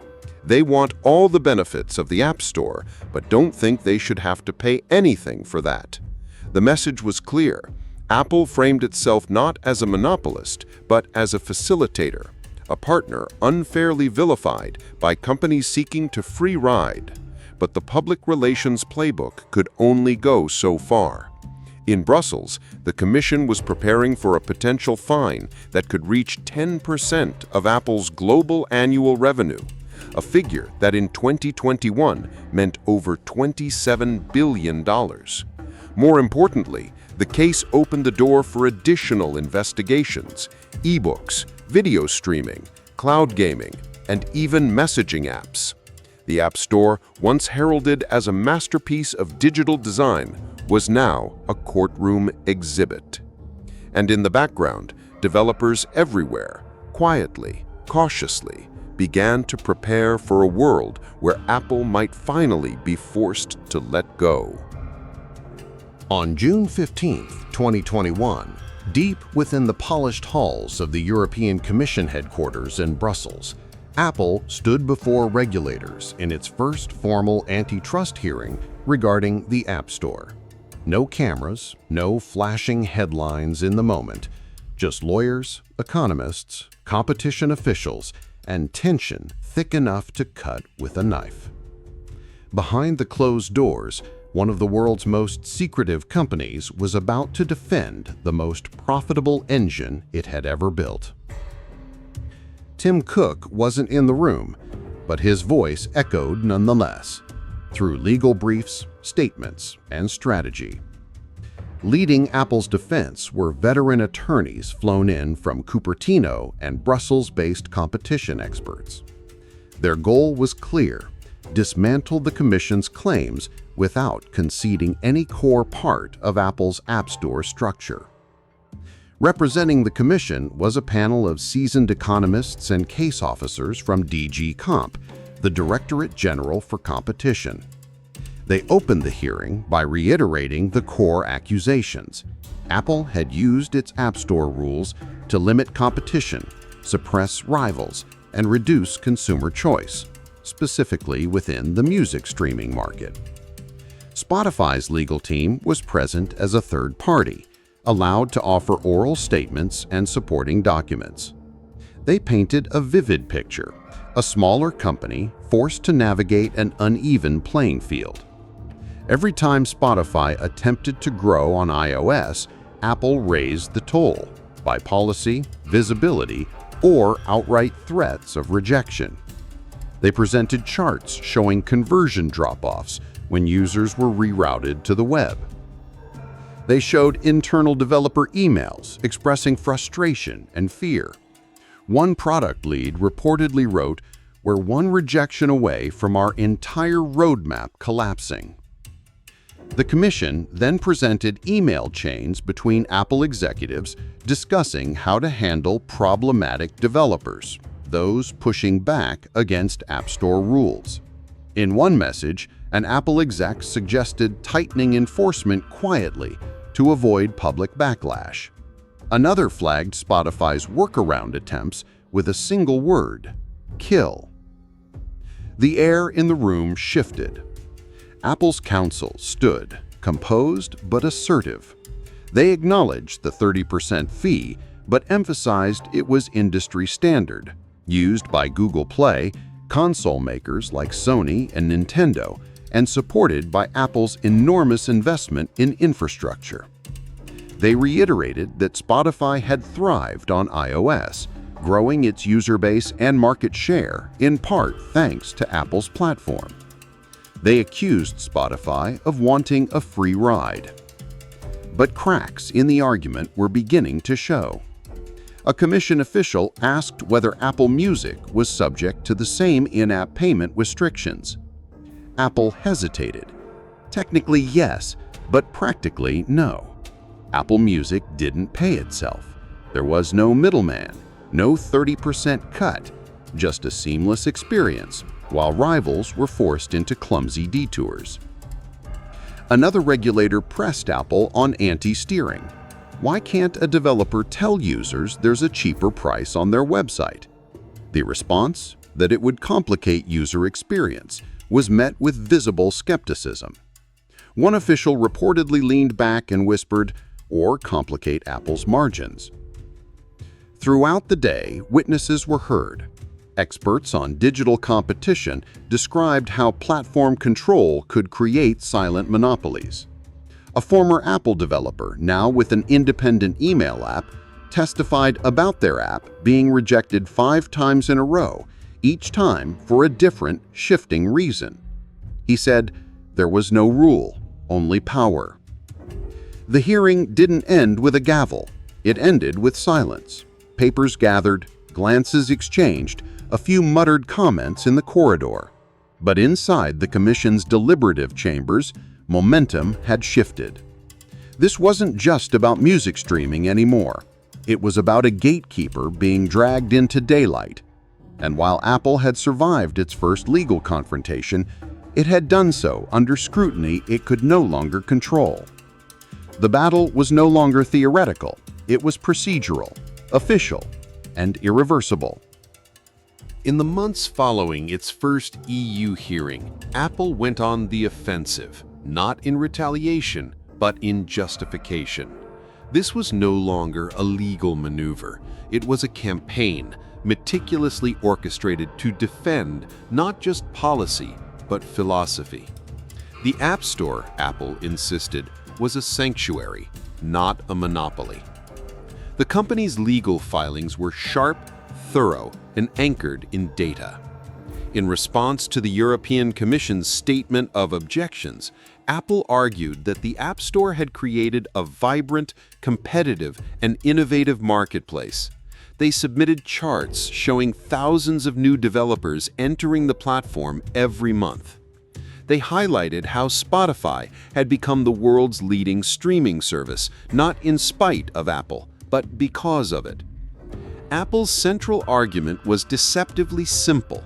They want all the benefits of the App Store, but don't think they should have to pay anything for that. The message was clear. Apple framed itself not as a monopolist, but as a facilitator, a partner unfairly vilified by companies seeking to free ride. But the public relations playbook could only go so far. In Brussels, the Commission was preparing for a potential fine that could reach 10% of Apple's global annual revenue, a figure that in 2021 meant over $27 billion. More importantly, the case opened the door for additional investigations: ebooks, video streaming, cloud gaming, and even messaging apps. The App Store, once heralded as a masterpiece of digital design, was now a courtroom exhibit. And in the background, developers everywhere, quietly, cautiously, began to prepare for a world where Apple might finally be forced to let go. On June 15, 2021, deep within the polished halls of the European Commission headquarters in Brussels, Apple stood before regulators in its first formal antitrust hearing regarding the App Store. No cameras, no flashing headlines in the moment, just lawyers, economists, competition officials, and tension thick enough to cut with a knife. Behind the closed doors, one of the world's most secretive companies was about to defend the most profitable engine it had ever built. Tim Cook wasn't in the room, but his voice echoed nonetheless, through legal briefs, statements, and strategy. Leading Apple's defense were veteran attorneys flown in from Cupertino and Brussels-based competition experts. Their goal was clear: dismantle the Commission's claims without conceding any core part of Apple's App Store structure. Representing the Commission was a panel of seasoned economists and case officers from DG Comp, the Directorate General for Competition. They opened the hearing by reiterating the core accusations. Apple had used its App Store rules to limit competition, suppress rivals, and reduce consumer choice, specifically within the music streaming market. Spotify's legal team was present as a third party, allowed to offer oral statements and supporting documents. They painted a vivid picture: a smaller company forced to navigate an uneven playing field. Every time Spotify attempted to grow on iOS, Apple raised the toll by policy, visibility, or outright threats of rejection. They presented charts showing conversion drop-offs when users were rerouted to the web. They showed internal developer emails expressing frustration and fear. One product lead reportedly wrote, "We're one rejection away from our entire roadmap collapsing." The Commission then presented email chains between Apple executives discussing how to handle problematic developers, those pushing back against App Store rules. In one message, an Apple exec suggested tightening enforcement quietly to avoid public backlash. Another flagged Spotify's workaround attempts with a single word: kill. The air in the room shifted. Apple's counsel stood, composed but assertive. They acknowledged the 30% fee, but emphasized it was industry standard, used by Google Play, console makers like Sony and Nintendo, and supported by Apple's enormous investment in infrastructure. They reiterated that Spotify had thrived on iOS, growing its user base and market share, in part thanks to Apple's platform. They accused Spotify of wanting a free ride. But cracks in the argument were beginning to show. A Commission official asked whether Apple Music was subject to the same in-app payment restrictions. Apple hesitated. Technically, yes, but practically, no. Apple Music didn't pay itself. There was no middleman, no 30% cut, just a seamless experience, while rivals were forced into clumsy detours. Another regulator pressed Apple on anti-steering. Why can't a developer tell users there's a cheaper price on their website? The response, that it would complicate user experience, was met with visible skepticism. One official reportedly leaned back and whispered, "or complicate Apple's margins." Throughout the day, witnesses were heard. Experts on digital competition described how platform control could create silent monopolies. A former Apple developer, now with an independent email app, testified about their app being rejected 5 times in a row, each time for a different, shifting reason. He said, "There was no rule, only power." The hearing didn't end with a gavel. It ended with silence. Papers gathered, glances exchanged, a few muttered comments in the corridor. But inside the Commission's deliberative chambers, momentum had shifted. This wasn't just about music streaming anymore. It was about a gatekeeper being dragged into daylight. And while Apple had survived its first legal confrontation, it had done so under scrutiny it could no longer control. The battle was no longer theoretical. It was procedural, official, and irreversible. In the months following its first EU hearing, Apple went on the offensive, not in retaliation, but in justification. This was no longer a legal maneuver. It was a campaign, meticulously orchestrated to defend not just policy, but philosophy. The App Store, Apple insisted, was a sanctuary, not a monopoly. The company's legal filings were sharp, thorough, and anchored in data. In response to the European Commission's statement of objections, Apple argued that the App Store had created a vibrant, competitive, and innovative marketplace. They submitted charts showing thousands of new developers entering the platform every month. They highlighted how Spotify had become the world's leading streaming service, not in spite of Apple, but because of it. Apple's central argument was deceptively simple.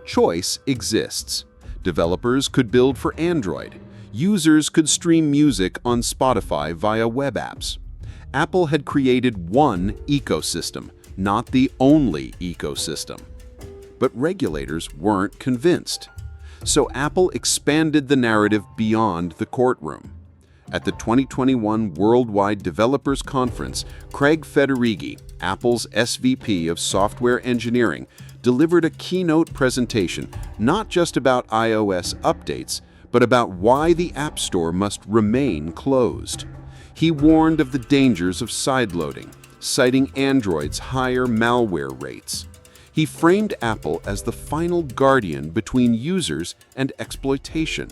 Choice exists. Developers could build for Android. Users could stream music on Spotify via web apps. Apple had created one ecosystem, not the only ecosystem. But regulators weren't convinced. So Apple expanded the narrative beyond the courtroom. At the 2021 Worldwide Developers Conference, Craig Federighi, Apple's SVP of Software Engineering, delivered a keynote presentation not just about iOS updates, but about why the App Store must remain closed. He warned of the dangers of sideloading, citing Android's higher malware rates. He framed Apple as the final guardian between users and exploitation.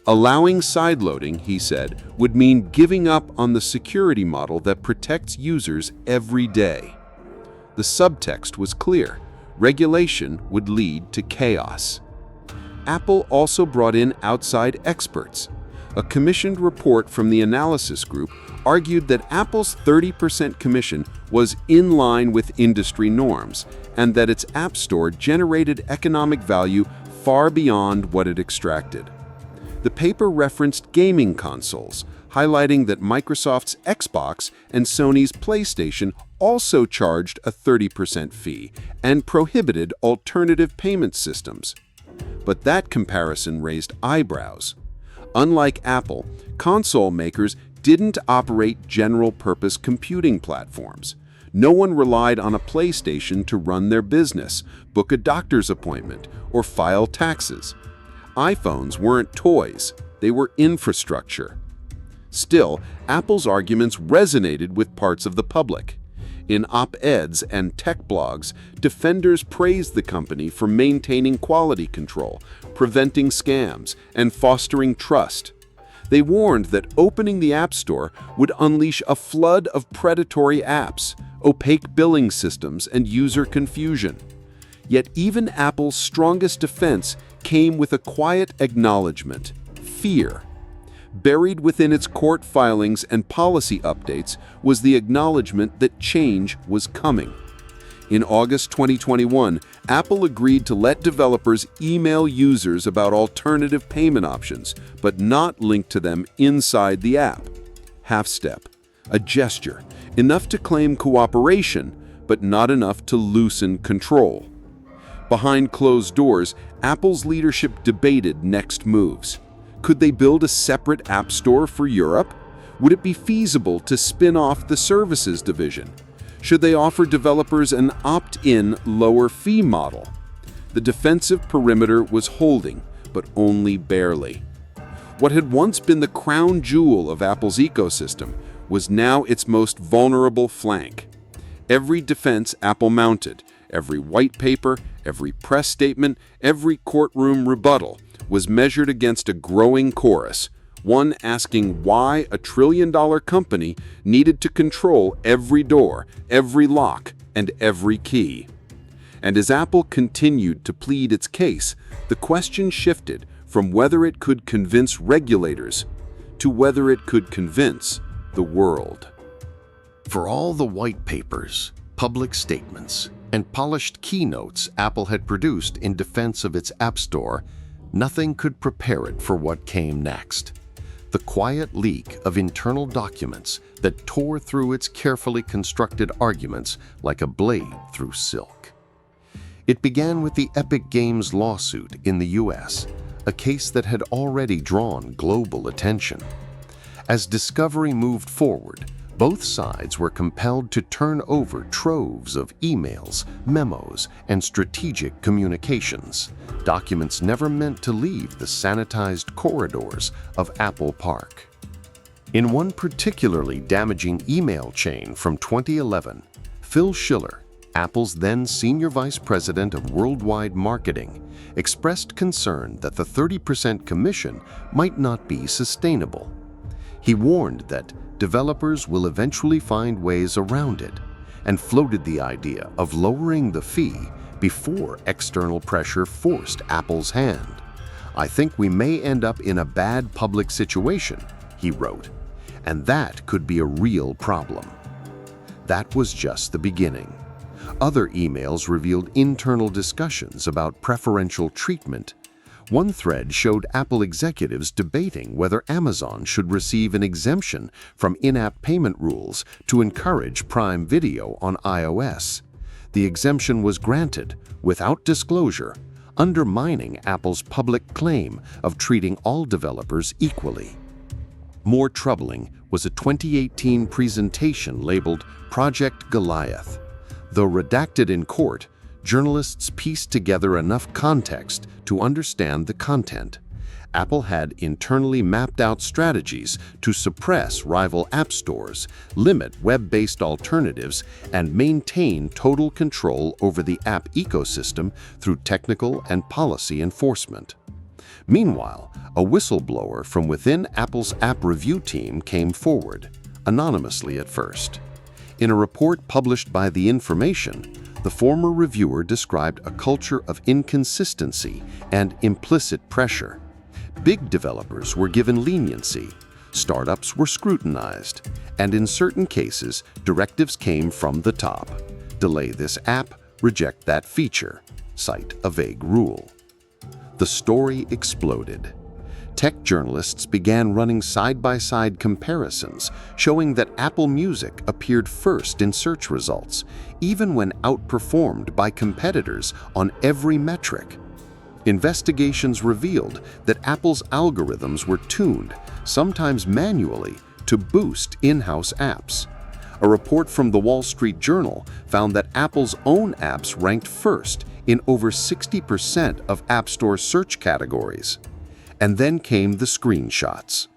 Allowing sideloading, he said, would mean giving up on the security model that protects users every day. The subtext was clear. Regulation would lead to chaos. Apple also brought in outside experts. A commissioned report from the analysis group argued that Apple's 30% commission was in line with industry norms and that its App Store generated economic value far beyond what it extracted. The paper referenced gaming consoles, highlighting that Microsoft's Xbox and Sony's PlayStation also charged a 30% fee and prohibited alternative payment systems. But that comparison raised eyebrows. Unlike Apple, console makers didn't operate general-purpose computing platforms. No one relied on a PlayStation to run their business, book a doctor's appointment, or file taxes. iPhones weren't toys, they were infrastructure. Still, Apple's arguments resonated with parts of the public. In op-eds and tech blogs, defenders praised the company for maintaining quality control, preventing scams, and fostering trust. They warned that opening the App Store would unleash a flood of predatory apps, opaque billing systems, and user confusion. Yet even Apple's strongest defense came with a quiet acknowledgement: fear. Buried within its court filings and policy updates was the acknowledgement that change was coming. In August 2021, Apple agreed to let developers email users about alternative payment options, but not link to them inside the app. Half-step, a gesture, enough to claim cooperation, but not enough to loosen control. Behind closed doors, Apple's leadership debated next moves. Could they build a separate app store for Europe? Would it be feasible to spin off the services division? Should they offer developers an opt-in, lower-fee model? The defensive perimeter was holding, but only barely. What had once been the crown jewel of Apple's ecosystem was now its most vulnerable flank. Every defense Apple mounted, every white paper, every press statement, every courtroom rebuttal was measured against a growing chorus, one asking why a trillion-dollar company needed to control every door, every lock, and every key. And as Apple continued to plead its case, the question shifted from whether it could convince regulators to whether it could convince the world. For all the white papers, public statements, and polished keynotes Apple had produced in defense of its App Store, nothing could prepare it for what came next. The quiet leak of internal documents that tore through its carefully constructed arguments like a blade through silk. It began with the Epic Games lawsuit in the US, a case that had already drawn global attention. As discovery moved forward, both sides were compelled to turn over troves of emails, memos, and strategic communications, documents never meant to leave the sanitized corridors of Apple Park. In one particularly damaging email chain from 2011, Phil Schiller, Apple's then Senior Vice President of Worldwide Marketing, expressed concern that the 30% commission might not be sustainable. He warned that developers will eventually find ways around it, and floated the idea of lowering the fee before external pressure forced Apple's hand. "I think we may end up in a bad public situation," he wrote, "and that could be a real problem." That was just the beginning. Other emails revealed internal discussions about preferential treatment. One thread showed Apple executives debating whether Amazon should receive an exemption from in-app payment rules to encourage Prime Video on iOS. The exemption was granted without disclosure, undermining Apple's public claim of treating all developers equally. More troubling was a 2018 presentation labeled Project Goliath. Though redacted in court, journalists pieced together enough context to understand the content. Apple had internally mapped out strategies to suppress rival app stores, limit web-based alternatives, and maintain total control over the app ecosystem through technical and policy enforcement. Meanwhile, a whistleblower from within Apple's app review team came forward, anonymously at first. In a report published by The Information, the former reviewer described a culture of inconsistency and implicit pressure. Big developers were given leniency, startups were scrutinized, and in certain cases, directives came from the top. Delay this app, reject that feature, cite a vague rule. The story exploded. Tech journalists began running side-by-side comparisons, showing that Apple Music appeared first in search results, even when outperformed by competitors on every metric. Investigations revealed that Apple's algorithms were tuned, sometimes manually, to boost in-house apps. A report from the Wall Street Journal found that Apple's own apps ranked first in over 60% of App Store search categories. And then came the screenshots.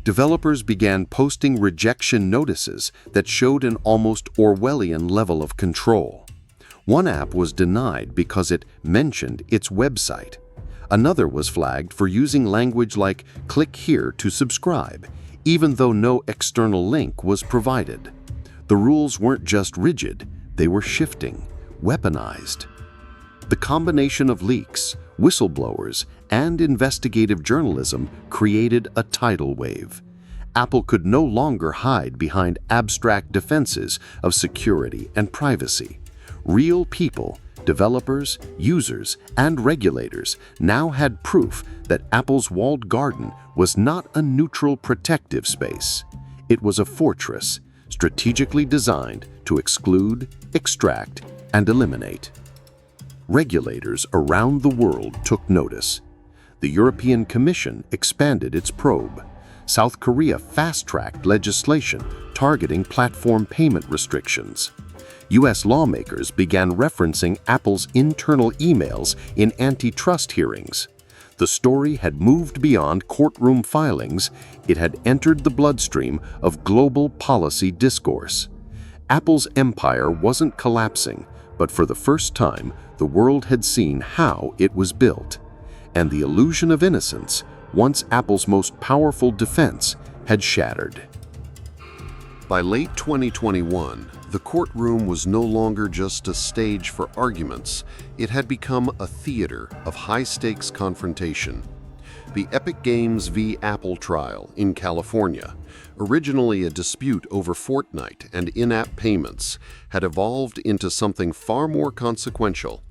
Developers began posting rejection notices that showed an almost Orwellian level of control. One app was denied because it mentioned its website. Another was flagged for using language like "click here to subscribe," even though no external link was provided. The rules weren't just rigid, they were shifting, weaponized. The combination of leaks, whistleblowers, and investigative journalism created a tidal wave. Apple could no longer hide behind abstract defenses of security and privacy. Real people, developers, users, and regulators now had proof that Apple's walled garden was not a neutral protective space. It was a fortress, strategically designed to exclude, extract, and eliminate. Regulators around the world took notice. The European Commission expanded its probe. South Korea fast-tracked legislation targeting platform payment restrictions. U.S. lawmakers began referencing Apple's internal emails in antitrust hearings. The story had moved beyond courtroom filings. It had entered the bloodstream of global policy discourse. Apple's empire wasn't collapsing, but for the first time, the world had seen how it was built. And the illusion of innocence, once Apple's most powerful defense, had shattered. By late 2021, The courtroom was no longer just a stage for arguments. It had become a theater of high-stakes confrontation. The Epic Games v. Apple trial in California, originally a dispute over Fortnite and in-app payments, had evolved into something far more consequential: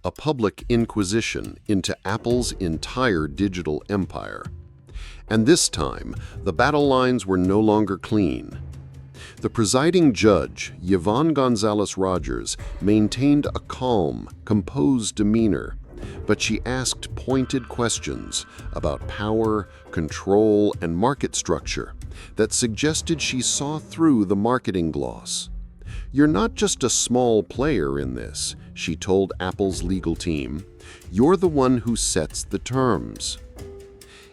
a public inquisition into Apple's entire digital empire. And this time, the battle lines were no longer clean. The presiding judge, Yvonne Gonzalez-Rogers, maintained a calm, composed demeanor, but she asked pointed questions about power, control, and market structure that suggested she saw through the marketing gloss. "You're not just a small player in this," she told Apple's legal team. "You're the one who sets the terms."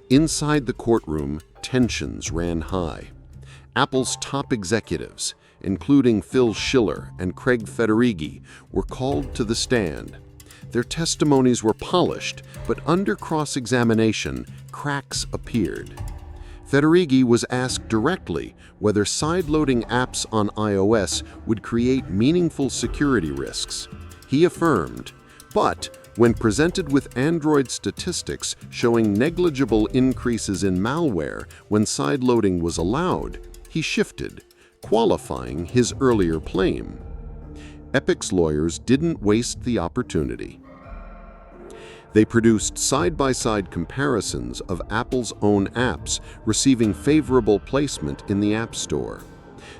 Inside the courtroom, tensions ran high. Apple's top executives, including Phil Schiller and Craig Federighi, were called to the stand. Their testimonies were polished, but under cross-examination, cracks appeared. Federighi was asked directly whether side-loading apps on iOS would create meaningful security risks. He affirmed, but when presented with Android statistics showing negligible increases in malware when side-loading was allowed, he shifted, qualifying his earlier claim. Epic's lawyers didn't waste the opportunity. They produced side-by-side comparisons of Apple's own apps receiving favorable placement in the App Store.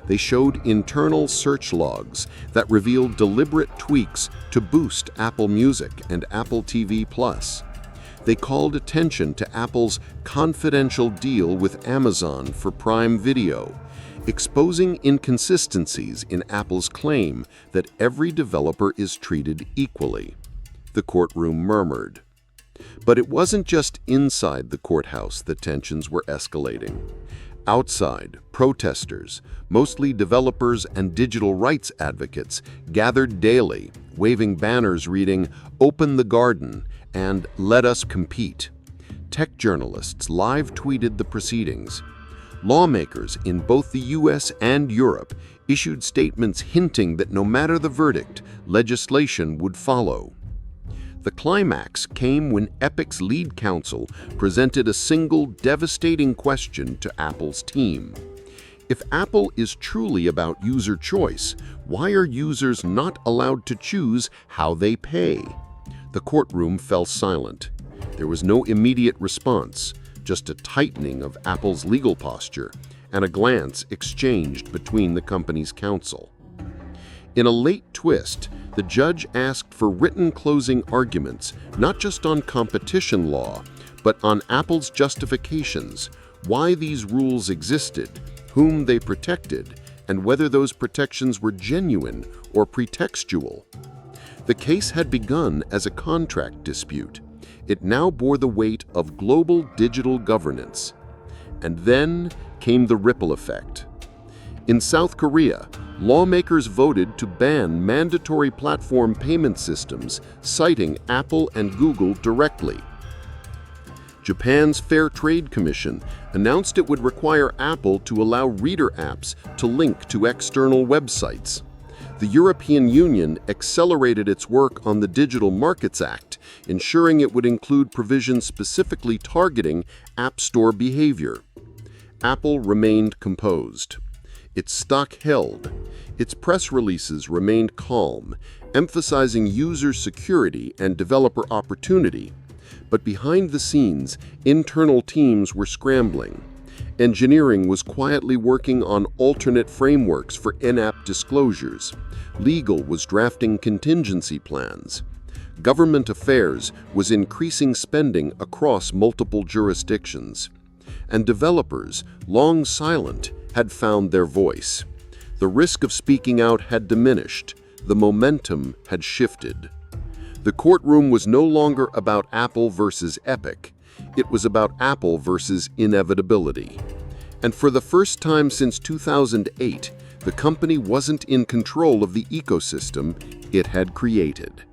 They showed internal search logs that revealed deliberate tweaks to boost Apple Music and Apple TV+. They called attention to Apple's confidential deal with Amazon for Prime Video, exposing inconsistencies in Apple's claim that every developer is treated equally. The courtroom murmured. But it wasn't just inside the courthouse that tensions were escalating. Outside, protesters, mostly developers and digital rights advocates, gathered daily, waving banners reading, "Open the Garden" and "Let us compete." Tech journalists live tweeted the proceedings. Lawmakers in both the US and Europe issued statements hinting that no matter the verdict, legislation would follow. The climax came when Epic's lead counsel presented a single devastating question to Apple's team. If Apple is truly about user choice, why are users not allowed to choose how they pay? The courtroom fell silent. There was no immediate response, just a tightening of Apple's legal posture and a glance exchanged between the company's counsel. In a late twist, the judge asked for written closing arguments, not just on competition law, but on Apple's justifications, why these rules existed, whom they protected, and whether those protections were genuine or pretextual. The case had begun as a contract dispute. It now bore the weight of global digital governance. And then came the ripple effect. In South Korea, lawmakers voted to ban mandatory platform payment systems, citing Apple and Google directly. Japan's Fair Trade Commission announced it would require Apple to allow reader apps to link to external websites. The European Union accelerated its work on the Digital Markets Act, ensuring it would include provisions specifically targeting App Store behavior. Apple remained composed. Its stock held. Its press releases remained calm, emphasizing user security and developer opportunity. But behind the scenes, internal teams were scrambling. Engineering was quietly working on alternate frameworks for in-app disclosures. Legal was drafting contingency plans. Government affairs was increasing spending across multiple jurisdictions. And developers, long silent, had found their voice. The risk of speaking out had diminished. The momentum had shifted. The courtroom was no longer about Apple versus Epic. It was about Apple versus inevitability. And for the first time since 2008, the company wasn't in control of the ecosystem it had created.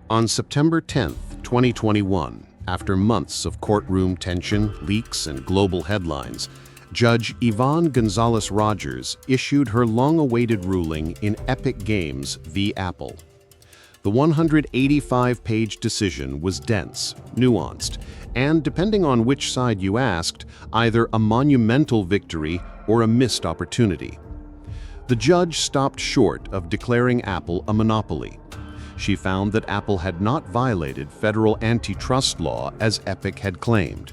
On September 10, 2021, after months of courtroom tension, leaks, and global headlines, Judge Yvonne Gonzalez-Rogers issued her long-awaited ruling in Epic Games v. Apple. The 185-page decision was dense, nuanced, and, depending on which side you asked, either a monumental victory or a missed opportunity. The judge stopped short of declaring Apple a monopoly. She found that Apple had not violated federal antitrust law as Epic had claimed.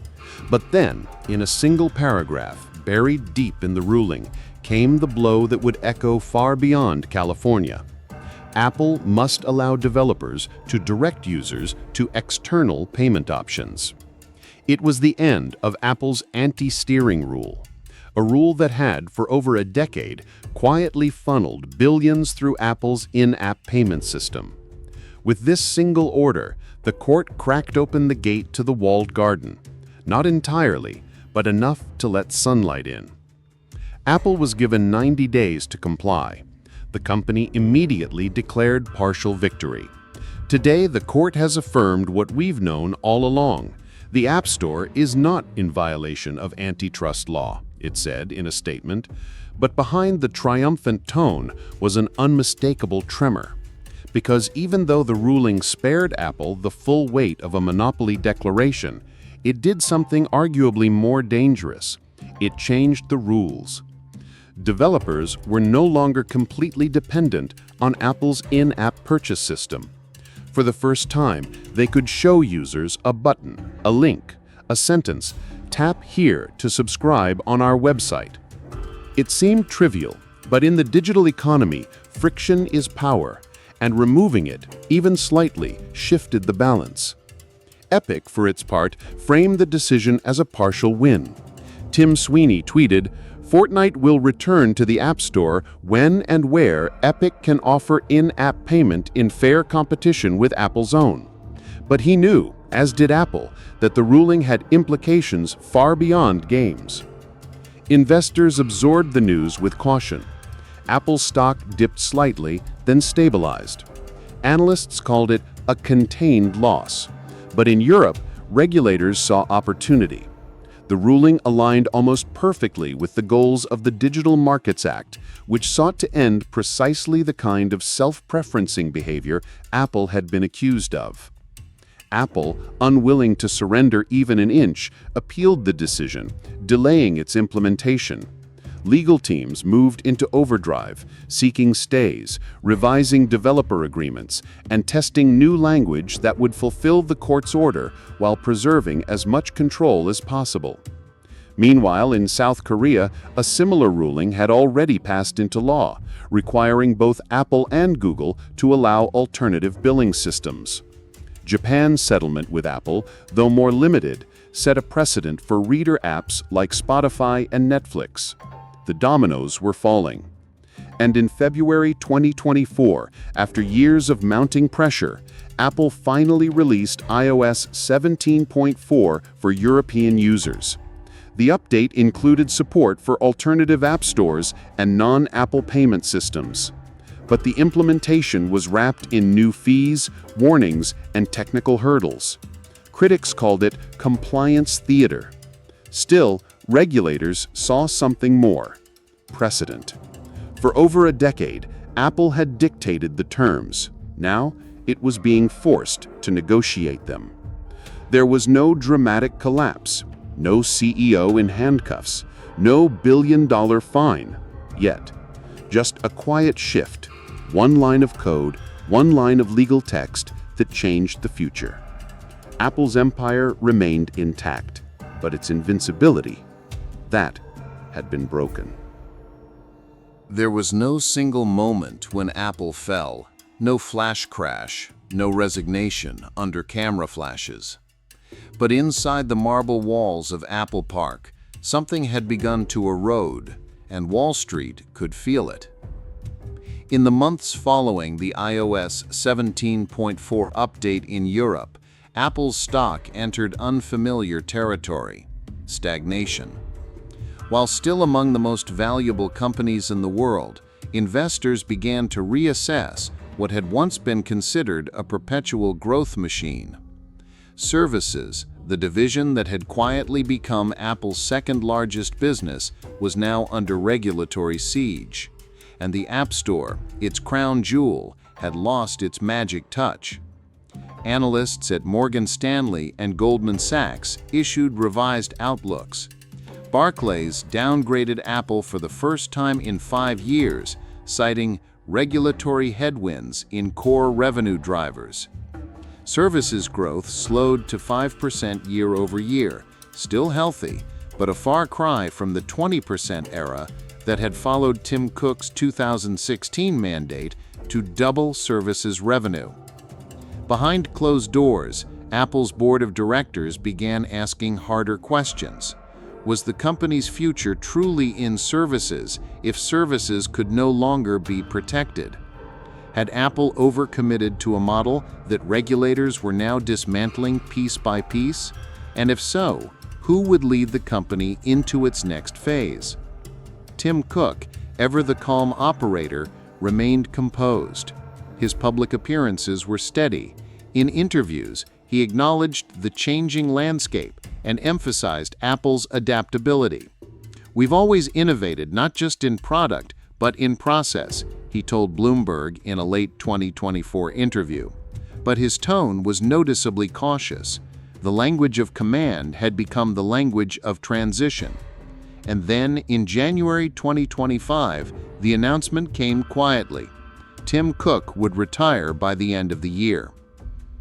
But then, in a single paragraph, buried deep in the ruling, came the blow that would echo far beyond California. Apple must allow developers to direct users to external payment options. It was the end of Apple's anti-steering rule, a rule that had, for over a decade, quietly funneled billions through Apple's in-app payment system. With this single order, the court cracked open the gate to the walled garden. Not entirely, but enough to let sunlight in. Apple was given 90 days to comply. The company immediately declared partial victory. Today, the court has affirmed what we've known all along. The App Store is not in violation of antitrust law, it said in a statement, but behind the triumphant tone was an unmistakable tremor. Because even though the ruling spared Apple the full weight of a monopoly declaration, it did something arguably more dangerous. It changed the rules. Developers were no longer completely dependent on Apple's in-app purchase system. For the first time, they could show users a button, a link, a sentence, "Tap here to subscribe on our website." It seemed trivial, but in the digital economy, friction is power, and removing it, even slightly, shifted the balance. Epic, for its part, framed the decision as a partial win. Tim Sweeney tweeted, "Fortnite will return to the App Store when and where Epic can offer in-app payment in fair competition with Apple's own." But he knew, as did Apple, that the ruling had implications far beyond games. Investors absorbed the news with caution. Apple's stock dipped slightly, then stabilized. Analysts called it a contained loss. But in Europe, regulators saw opportunity. The ruling aligned almost perfectly with the goals of the Digital Markets Act, which sought to end precisely the kind of self-preferencing behavior Apple had been accused of. Apple, unwilling to surrender even an inch, appealed the decision, delaying its implementation. Legal teams moved into overdrive, seeking stays, revising developer agreements, and testing new language that would fulfill the court's order while preserving as much control as possible. Meanwhile, in South Korea, a similar ruling had already passed into law, requiring both Apple and Google to allow alternative billing systems. Japan's settlement with Apple, though more limited, set a precedent for reader apps like Spotify and Netflix. The dominoes were falling. And in February 2024, after years of mounting pressure, Apple finally released iOS 17.4 for European users. The update included support for alternative app stores and non-Apple payment systems. But the implementation was wrapped in new fees, warnings, and technical hurdles. Critics called it compliance theater. Still, regulators saw something more: precedent. For over a decade, Apple had dictated the terms. Now, it was being forced to negotiate them. There was no dramatic collapse, no CEO in handcuffs, no billion-dollar fine. Yet, just a quiet shift, one line of code, one line of legal text that changed the future. Apple's empire remained intact, but its invincibility, that had been broken. There was no single moment when Apple fell, no flash crash, no resignation under camera flashes. But inside the marble walls of Apple Park, something had begun to erode, and Wall Street could feel it. In the months following the iOS 17.4 update in Europe, Apple's stock entered unfamiliar territory: stagnation. While still among the most valuable companies in the world, investors began to reassess what had once been considered a perpetual growth machine. Services, the division that had quietly become Apple's second-largest business, was now under regulatory siege. And the App Store, its crown jewel, had lost its magic touch. Analysts at Morgan Stanley and Goldman Sachs issued revised outlooks. Barclays downgraded Apple for the first time in 5 years, citing regulatory headwinds in core revenue drivers. Services growth slowed to 5% year-over-year, still healthy, but a far cry from the 20% era that had followed Tim Cook's 2016 mandate to double services revenue. Behind closed doors, Apple's board of directors began asking harder questions. Was the company's future truly in services if services could no longer be protected? Had Apple overcommitted to a model that regulators were now dismantling piece by piece? And if so, who would lead the company into its next phase? Tim Cook, ever the calm operator, remained composed. His public appearances were steady. In interviews, he acknowledged the changing landscape and emphasized Apple's adaptability. "We've always innovated not just in product, but in process," he told Bloomberg in a late 2024 interview. But his tone was noticeably cautious. The language of command had become the language of transition. And then, in January 2025, the announcement came quietly. Tim Cook would retire by the end of the year.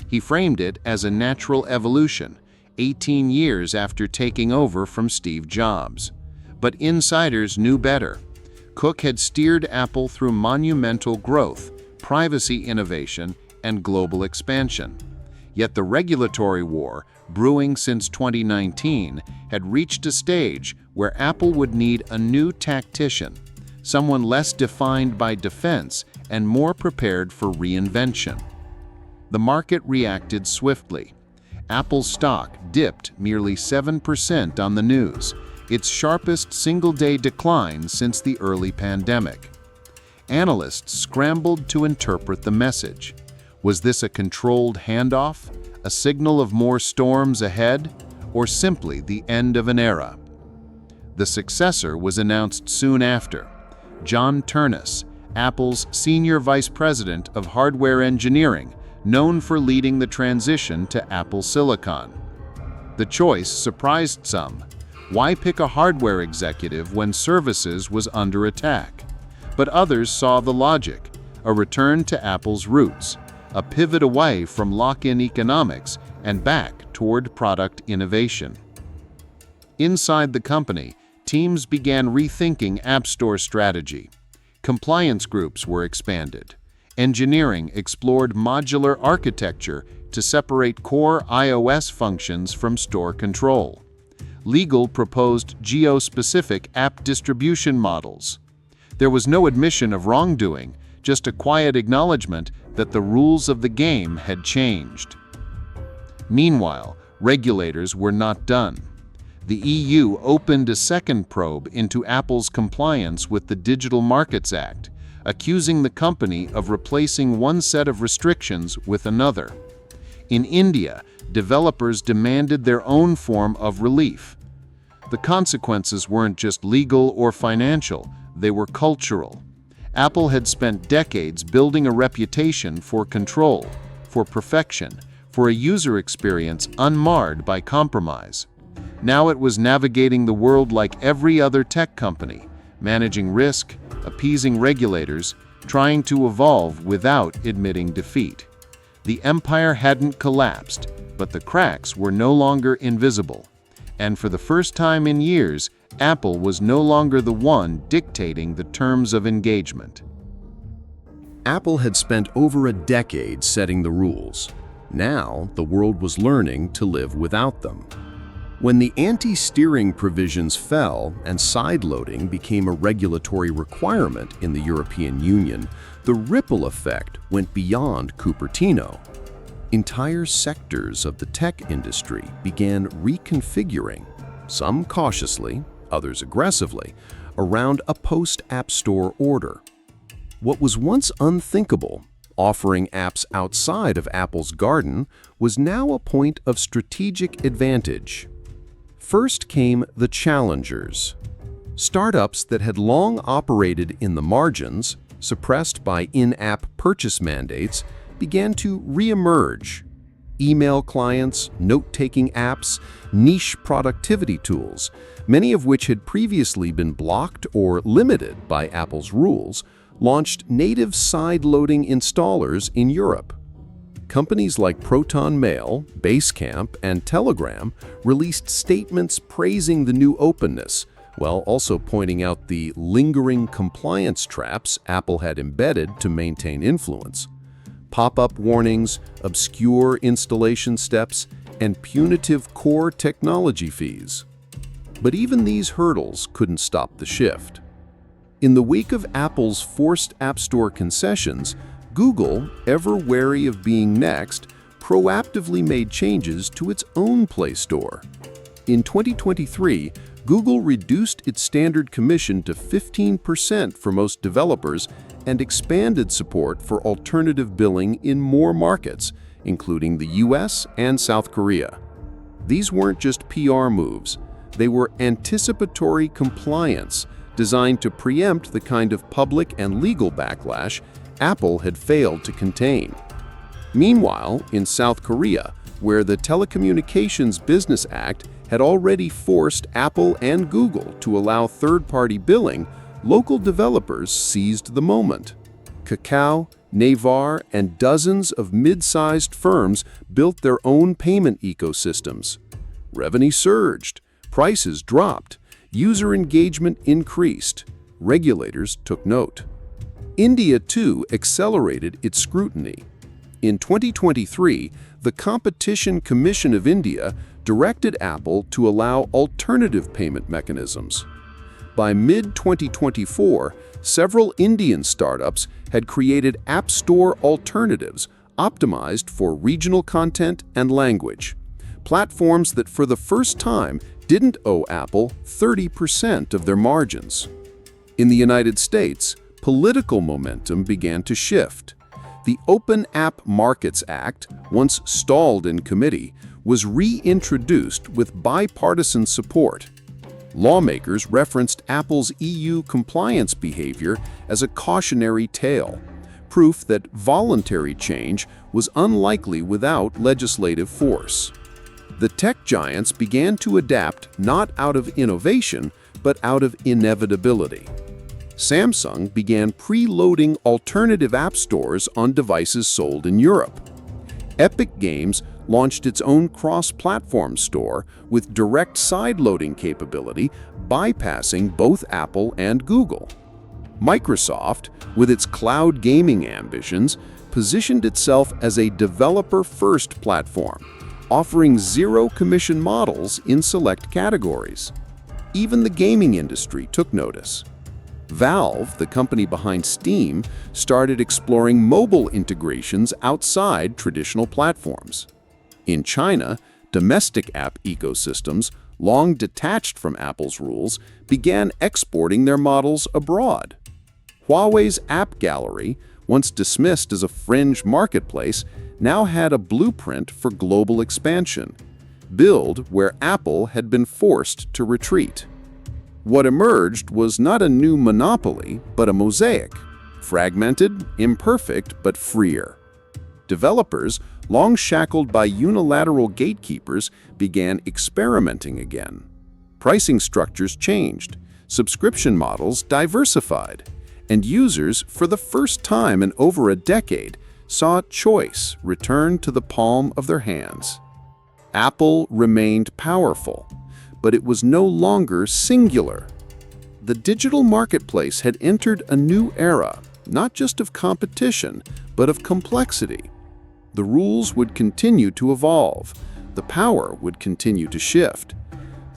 He framed it as a natural evolution, 18 years after taking over from Steve Jobs. But insiders knew better. Cook had steered Apple through monumental growth, privacy innovation, and global expansion. Yet the regulatory war, brewing since 2019, had reached a stage where Apple would need a new tactician, someone less defined by defense and more prepared for reinvention. The market reacted swiftly. Apple's stock dipped nearly 7% on the news, its sharpest single-day decline since the early pandemic. Analysts scrambled to interpret the message. Was this a controlled handoff, a signal of more storms ahead, or simply the end of an era? The successor was announced soon after. John Ternus, Apple's senior vice president of hardware engineering, known for leading the transition to Apple Silicon. The choice surprised some. Why pick a hardware executive when services was under attack? But others saw the logic, a return to Apple's roots, a pivot away from lock-in economics and back toward product innovation. Inside the company, teams began rethinking App Store strategy. Compliance groups were expanded. Engineering explored modular architecture to separate core iOS functions from store control. Legal proposed geo-specific app distribution models. There was no admission of wrongdoing, just a quiet acknowledgement that the rules of the game had changed. Meanwhile, regulators were not done. The EU opened a second probe into Apple's compliance with the Digital Markets Act, accusing the company of replacing one set of restrictions with another. In India, developers demanded their own form of relief. The consequences weren't just legal or financial, they were cultural. Apple had spent decades building a reputation for control, for perfection, for a user experience unmarred by compromise. Now it was navigating the world like every other tech company, managing risk, appeasing regulators, trying to evolve without admitting defeat. The empire hadn't collapsed, but the cracks were no longer invisible. And for the first time in years, Apple was no longer the one dictating the terms of engagement. Apple had spent over a decade setting the rules. Now, the world was learning to live without them. When the anti-steering provisions fell and sideloading became a regulatory requirement in the European Union, the ripple effect went beyond Cupertino. Entire sectors of the tech industry began reconfiguring, some cautiously, others aggressively, around a post-App Store order. What was once unthinkable, offering apps outside of Apple's garden, was now a point of strategic advantage. First came the challengers. Startups that had long operated in the margins, suppressed by in-app purchase mandates, began to re-emerge. Email clients, note-taking apps, niche productivity tools, many of which had previously been blocked or limited by Apple's rules, launched native side-loading installers in Europe. Companies like Proton Mail, Basecamp, and Telegram released statements praising the new openness, while also pointing out the lingering compliance traps Apple had embedded to maintain influence. Pop-up warnings, obscure installation steps, and punitive core technology fees. But even these hurdles couldn't stop the shift. In the wake of Apple's forced App Store concessions, Google, ever wary of being next, proactively made changes to its own Play Store. In 2023, Google reduced its standard commission to 15% for most developers and expanded support for alternative billing in more markets, including the US and South Korea. These weren't just PR moves, they were anticipatory compliance designed to preempt the kind of public and legal backlash Apple had failed to contain. Meanwhile, in South Korea, where the Telecommunications Business Act had already forced Apple and Google to allow third-party billing, local developers seized the moment. Kakao, Naver, and dozens of mid-sized firms built their own payment ecosystems. Revenue surged, prices dropped, user engagement increased. Regulators took note. India, too, accelerated its scrutiny. In 2023, the Competition Commission of India directed Apple to allow alternative payment mechanisms. By mid-2024, several Indian startups had created App Store alternatives optimized for regional content and language, platforms that for the first time didn't owe Apple 30% of their margins. In the United States, political momentum began to shift. The Open App Markets Act, once stalled in committee, was reintroduced with bipartisan support. Lawmakers referenced Apple's EU compliance behavior as a cautionary tale, proof that voluntary change was unlikely without legislative force. The tech giants began to adapt not out of innovation, but out of inevitability. Samsung began preloading alternative app stores on devices sold in Europe. Epic Games launched its own cross-platform store with direct side-loading capability, bypassing both Apple and Google. Microsoft, with its cloud gaming ambitions, positioned itself as a developer-first platform, offering zero-commission models in select categories. Even the gaming industry took notice. Valve, the company behind Steam, started exploring mobile integrations outside traditional platforms. In China, domestic app ecosystems, long detached from Apple's rules, began exporting their models abroad. Huawei's App Gallery, once dismissed as a fringe marketplace, now had a blueprint for global expansion, built where Apple had been forced to retreat. What emerged was not a new monopoly, but a mosaic, fragmented, imperfect, but freer. Developers, long shackled by unilateral gatekeepers, began experimenting again. Pricing structures changed, subscription models diversified, and users, for the first time in over a decade, saw choice return to the palm of their hands. Apple remained powerful, but it was no longer singular. The digital marketplace had entered a new era, not just of competition, but of complexity. The rules would continue to evolve, the power would continue to shift.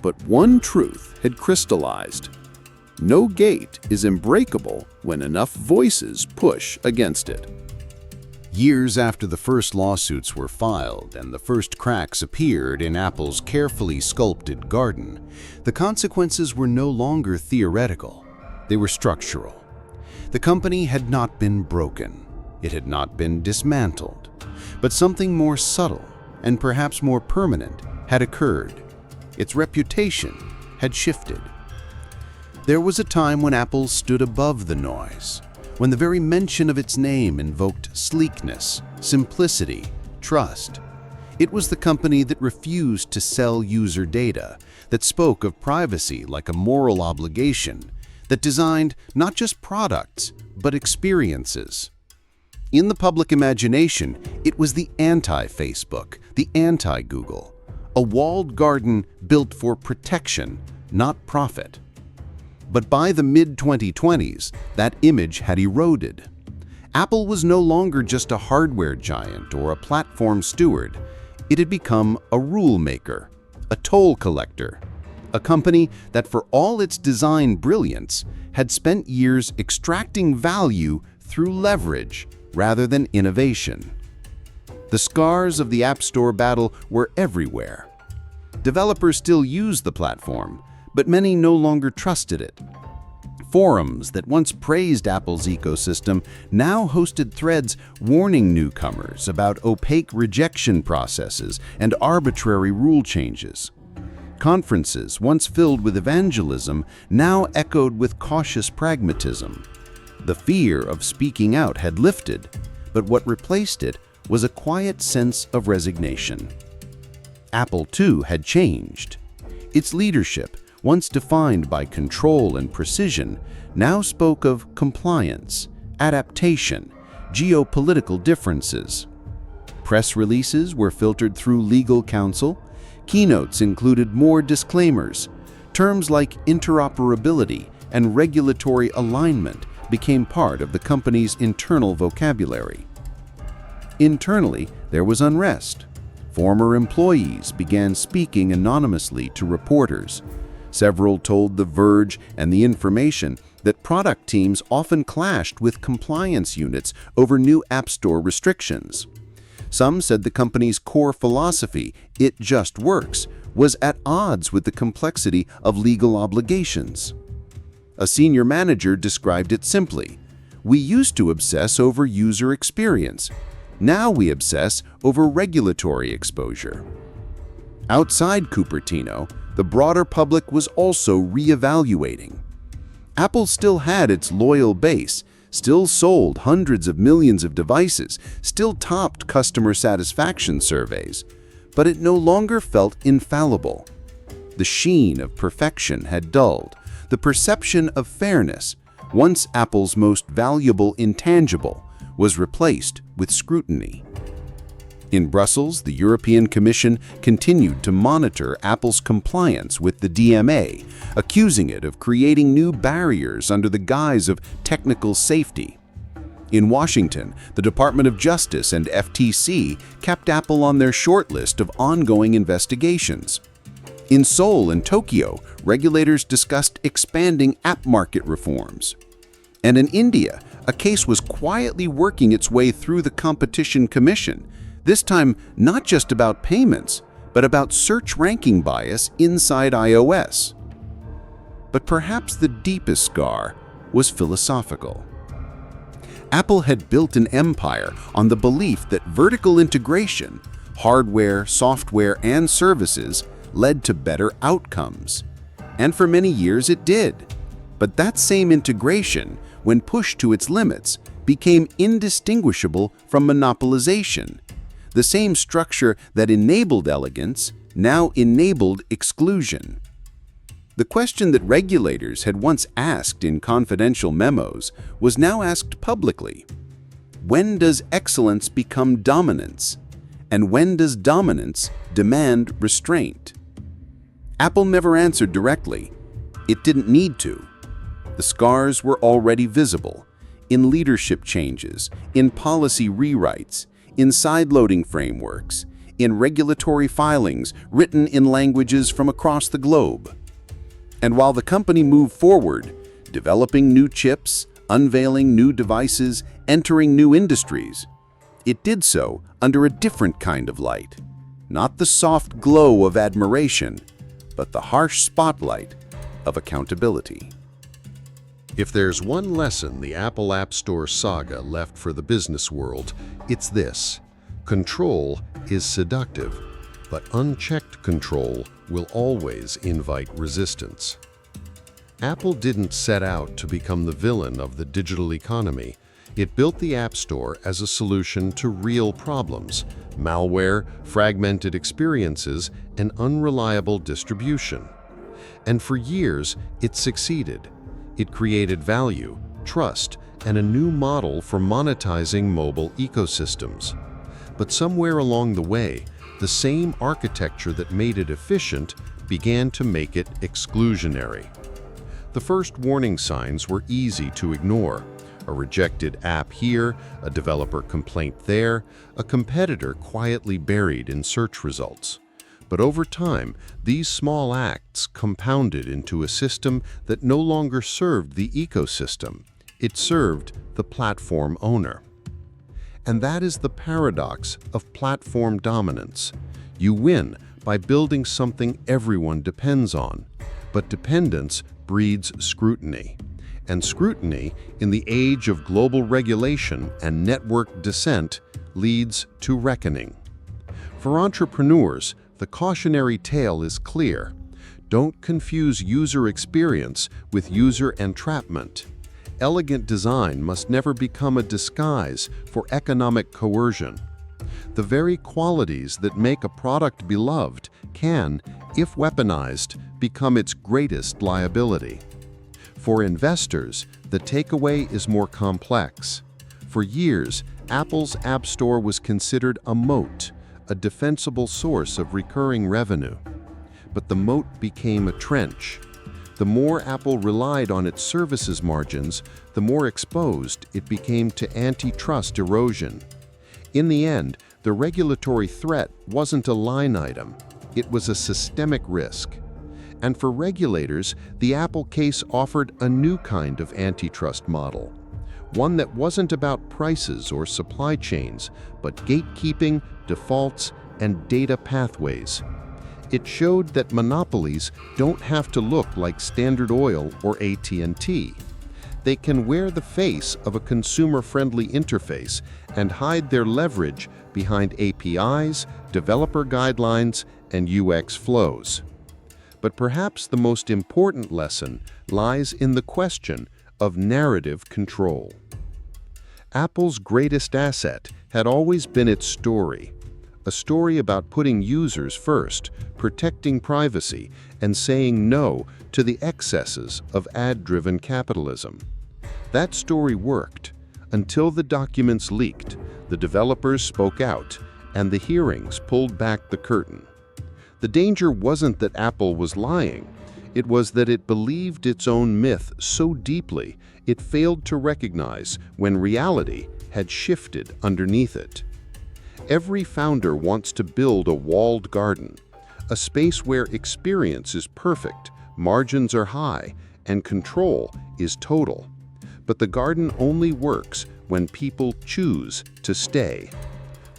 But one truth had crystallized. No gate is unbreakable when enough voices push against it. Years after the first lawsuits were filed and the first cracks appeared in Apple's carefully sculpted garden, the consequences were no longer theoretical. They were structural. The company had not been broken. It had not been dismantled, but something more subtle and perhaps more permanent had occurred. Its reputation had shifted. There was a time when Apple stood above the noise, when the very mention of its name invoked sleekness, simplicity, trust. It was the company that refused to sell user data, that spoke of privacy like a moral obligation, that designed not just products, but experiences. In the public imagination, it was the anti-Facebook, the anti-Google, a walled garden built for protection, not profit. But by the mid-2020s, that image had eroded. Apple was no longer just a hardware giant or a platform steward. It had become a rule maker, a toll collector, a company that, for all its design brilliance, had spent years extracting value through leverage rather than innovation. The scars of the App Store battle were everywhere. Developers still used the platform, but many no longer trusted it. Forums that once praised Apple's ecosystem now hosted threads warning newcomers about opaque rejection processes and arbitrary rule changes. Conferences, once filled with evangelism, now echoed with cautious pragmatism. The fear of speaking out had lifted, but what replaced it was a quiet sense of resignation. Apple, too, had changed. Its leadership, once defined by control and precision, now spoke of compliance, adaptation, geopolitical differences. Press releases were filtered through legal counsel. Keynotes included more disclaimers. Terms like interoperability and regulatory alignment became part of the company's internal vocabulary. Internally, there was unrest. Former employees began speaking anonymously to reporters. Several told The Verge and The Information that product teams often clashed with compliance units over new App Store restrictions. Some said the company's core philosophy, "It just works," was at odds with the complexity of legal obligations. A senior manager described it simply: "We used to obsess over user experience. Now we obsess over regulatory exposure." Outside Cupertino, the broader public was also re-evaluating. Apple still had its loyal base, still sold hundreds of millions of devices, still topped customer satisfaction surveys, but it no longer felt infallible. The sheen of perfection had dulled. The perception of fairness, once Apple's most valuable intangible, was replaced with scrutiny. In Brussels, the European Commission continued to monitor Apple's compliance with the DMA, accusing it of creating new barriers under the guise of technical safety. In Washington, the Department of Justice and FTC kept Apple on their short list of ongoing investigations. In Seoul and Tokyo, regulators discussed expanding app market reforms. And in India, a case was quietly working its way through the Competition Commission, this time not just about payments, but about search ranking bias inside iOS. But perhaps the deepest scar was philosophical. Apple had built an empire on the belief that vertical integration, hardware, software, and services, led to better outcomes. And for many years it did. But that same integration, when pushed to its limits, became indistinguishable from monopolization. The same structure that enabled elegance now enabled exclusion. The question that regulators had once asked in confidential memos was now asked publicly. When does excellence become dominance? And when does dominance demand restraint? Apple never answered directly. It didn't need to. The scars were already visible in leadership changes, in policy rewrites, in sideloading frameworks, in regulatory filings written in languages from across the globe. And while the company moved forward, developing new chips, unveiling new devices, entering new industries, it did so under a different kind of light. Not the soft glow of admiration, but the harsh spotlight of accountability. If there's one lesson the Apple App Store saga left for the business world, it's this: control is seductive, but unchecked control will always invite resistance. Apple didn't set out to become the villain of the digital economy. It built the App Store as a solution to real problems: malware, fragmented experiences, and unreliable distribution. And for years, it succeeded. It created value, trust, and a new model for monetizing mobile ecosystems. But somewhere along the way, the same architecture that made it efficient began to make it exclusionary. The first warning signs were easy to ignore: a rejected app here, a developer complaint there, a competitor quietly buried in search results. But over time, these small acts compounded into a system that no longer served the ecosystem. It served the platform owner. And that is the paradox of platform dominance. You win by building something everyone depends on, but dependence breeds scrutiny. And scrutiny, in the age of global regulation and network dissent, leads to reckoning. For entrepreneurs, the cautionary tale is clear. Don't confuse user experience with user entrapment. Elegant design must never become a disguise for economic coercion. The very qualities that make a product beloved can, if weaponized, become its greatest liability. For investors, the takeaway is more complex. For years, Apple's App Store was considered a moat, a defensible source of recurring revenue. But the moat became a trench. The more Apple relied on its services margins, the more exposed it became to antitrust erosion. In the end, the regulatory threat wasn't a line item, it was a systemic risk. And for regulators, the Apple case offered a new kind of antitrust model. One that wasn't about prices or supply chains, but gatekeeping, defaults, and data pathways. It showed that monopolies don't have to look like Standard Oil or AT&T. They can wear the face of a consumer-friendly interface and hide their leverage behind APIs, developer guidelines, and UX flows. But perhaps the most important lesson lies in the question of narrative control. Apple's greatest asset had always been its story, a story about putting users first, protecting privacy, and saying no to the excesses of ad-driven capitalism. That story worked until the documents leaked, the developers spoke out, and the hearings pulled back the curtain. The danger wasn't that Apple was lying. It was that it believed its own myth so deeply it failed to recognize when reality had shifted underneath it. Every founder wants to build a walled garden, a space where experience is perfect, margins are high, and control is total. But the garden only works when people choose to stay.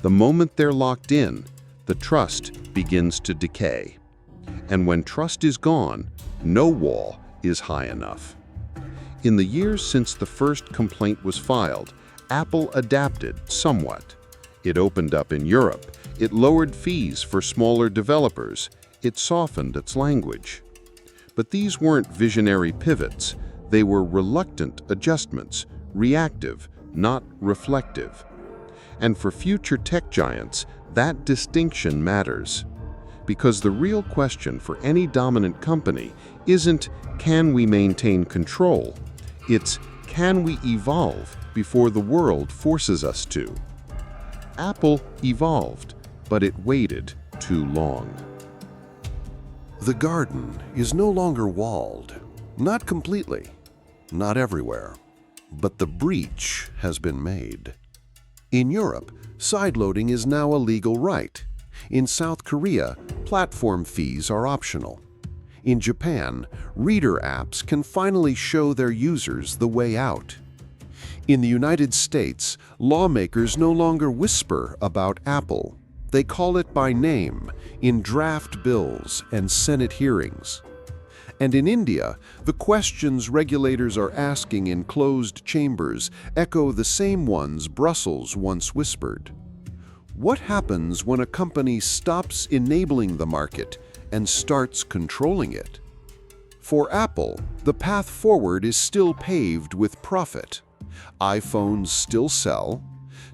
The moment they're locked in, the trust begins to decay. And when trust is gone, no wall is high enough. In the years since the first complaint was filed, Apple adapted somewhat. It opened up in Europe. It lowered fees for smaller developers. It softened its language. But these weren't visionary pivots. They were reluctant adjustments, reactive, not reflective. And for future tech giants, that distinction matters. Because the real question for any dominant company isn't, can we maintain control? It's, can we evolve before the world forces us to? Apple evolved, but it waited too long. The garden is no longer walled. Not completely, not everywhere. But the breach has been made. In Europe, sideloading is now a legal right. In South Korea, platform fees are optional. In Japan, reader apps can finally show their users the way out. In the United States, lawmakers no longer whisper about Apple. They call it by name in draft bills and Senate hearings. And in India, the questions regulators are asking in closed chambers echo the same ones Brussels once whispered. What happens when a company stops enabling the market and starts controlling it? For Apple, the path forward is still paved with profit. iPhones still sell,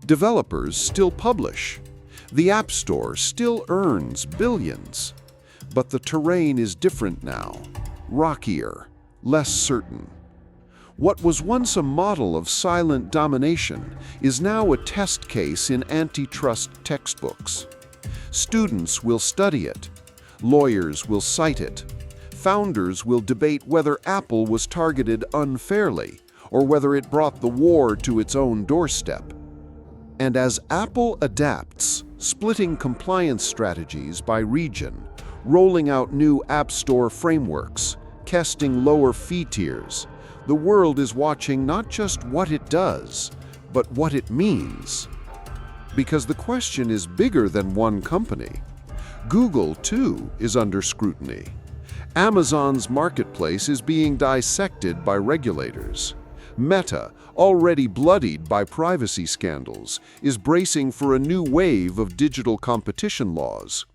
developers still publish, the App Store still earns billions. But the terrain is different now, rockier, less certain. What was once a model of silent domination is now a test case in antitrust textbooks. Students will study it, lawyers will cite it, founders will debate whether Apple was targeted unfairly or whether it brought the war to its own doorstep. And as Apple adapts, splitting compliance strategies by region, rolling out new App Store frameworks, testing lower fee tiers, the world is watching not just what it does, but what it means. Because the question is bigger than one company. Google, too, is under scrutiny. Amazon's marketplace is being dissected by regulators. Meta, already bloodied by privacy scandals, is bracing for a new wave of digital competition laws.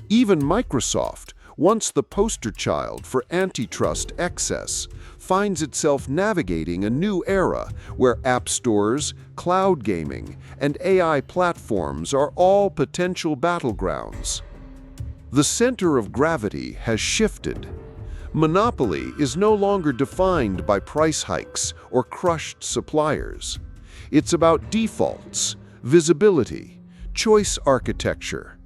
Even Microsoft, once the poster child for antitrust excess, finds itself navigating a new era where app stores, cloud gaming, and AI platforms are all potential battlegrounds. The center of gravity has shifted. Monopoly is no longer defined by price hikes or crushed suppliers. It's about defaults, visibility, choice architecture.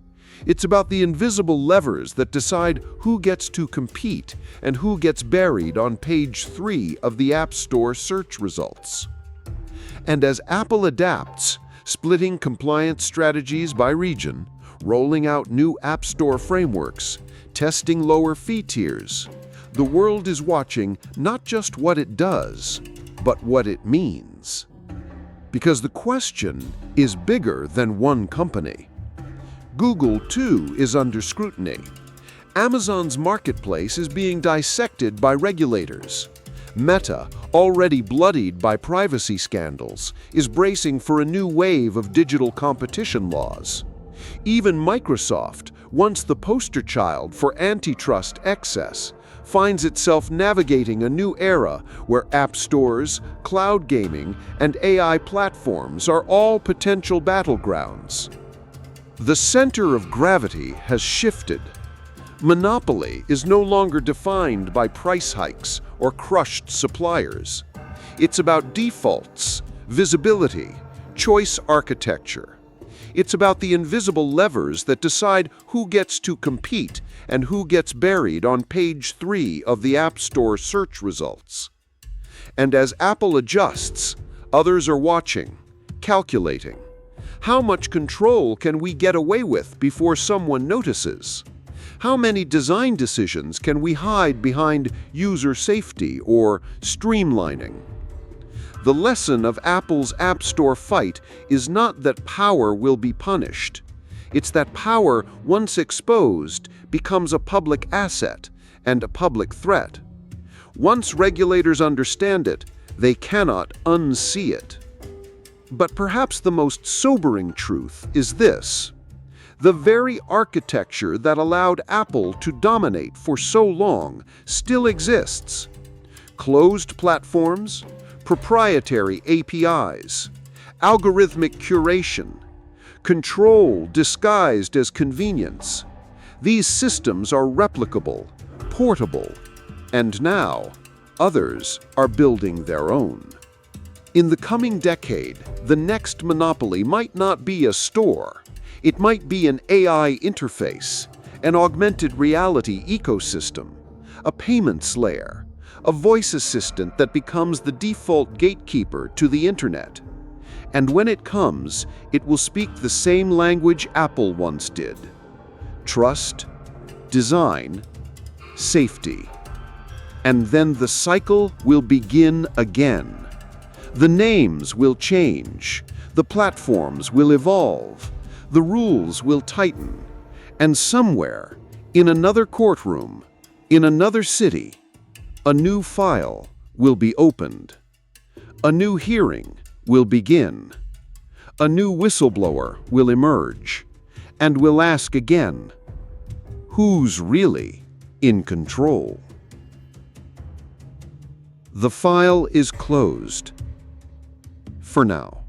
It's about the invisible levers that decide who gets to compete and who gets buried on page 3 of the App Store search results. And as Apple adapts, splitting compliance strategies by region, rolling out new App Store frameworks, testing lower fee tiers, the world is watching not just what it does, but what it means. Because the question is bigger than one company. Google, too, is under scrutiny. Amazon's marketplace is being dissected by regulators. Meta, already bloodied by privacy scandals, is bracing for a new wave of digital competition laws. Even Microsoft, once the poster child for antitrust excess, finds itself navigating a new era where app stores, cloud gaming, and AI platforms are all potential battlegrounds. The center of gravity has shifted. Monopoly is no longer defined by price hikes or crushed suppliers. It's about defaults, visibility, choice architecture. It's about the invisible levers that decide who gets to compete and who gets buried on page 3 of the App Store search results. And as Apple adjusts, others are watching, calculating. How much control can we get away with before someone notices? How many design decisions can we hide behind user safety or streamlining? The lesson of Apple's App Store fight is not that power will be punished. It's that power, once exposed, becomes a public asset and a public threat. Once regulators understand it, they cannot unsee it. But perhaps the most sobering truth is this: the very architecture that allowed Apple to dominate for so long still exists. Closed platforms, proprietary APIs, algorithmic curation, control disguised as convenience. These systems are replicable, portable, and now others are building their own. In the coming decade, the next monopoly might not be a store. It might be an AI interface, an augmented reality ecosystem, a payments layer, a voice assistant that becomes the default gatekeeper to the internet. And when it comes, it will speak the same language Apple once did: trust, design, safety. And then the cycle will begin again. The names will change, the platforms will evolve, the rules will tighten, and somewhere, in another courtroom, in another city, A new file will be opened. A new hearing will begin. A new whistleblower will emerge and will ask again, who's really in control? The file is closed for now.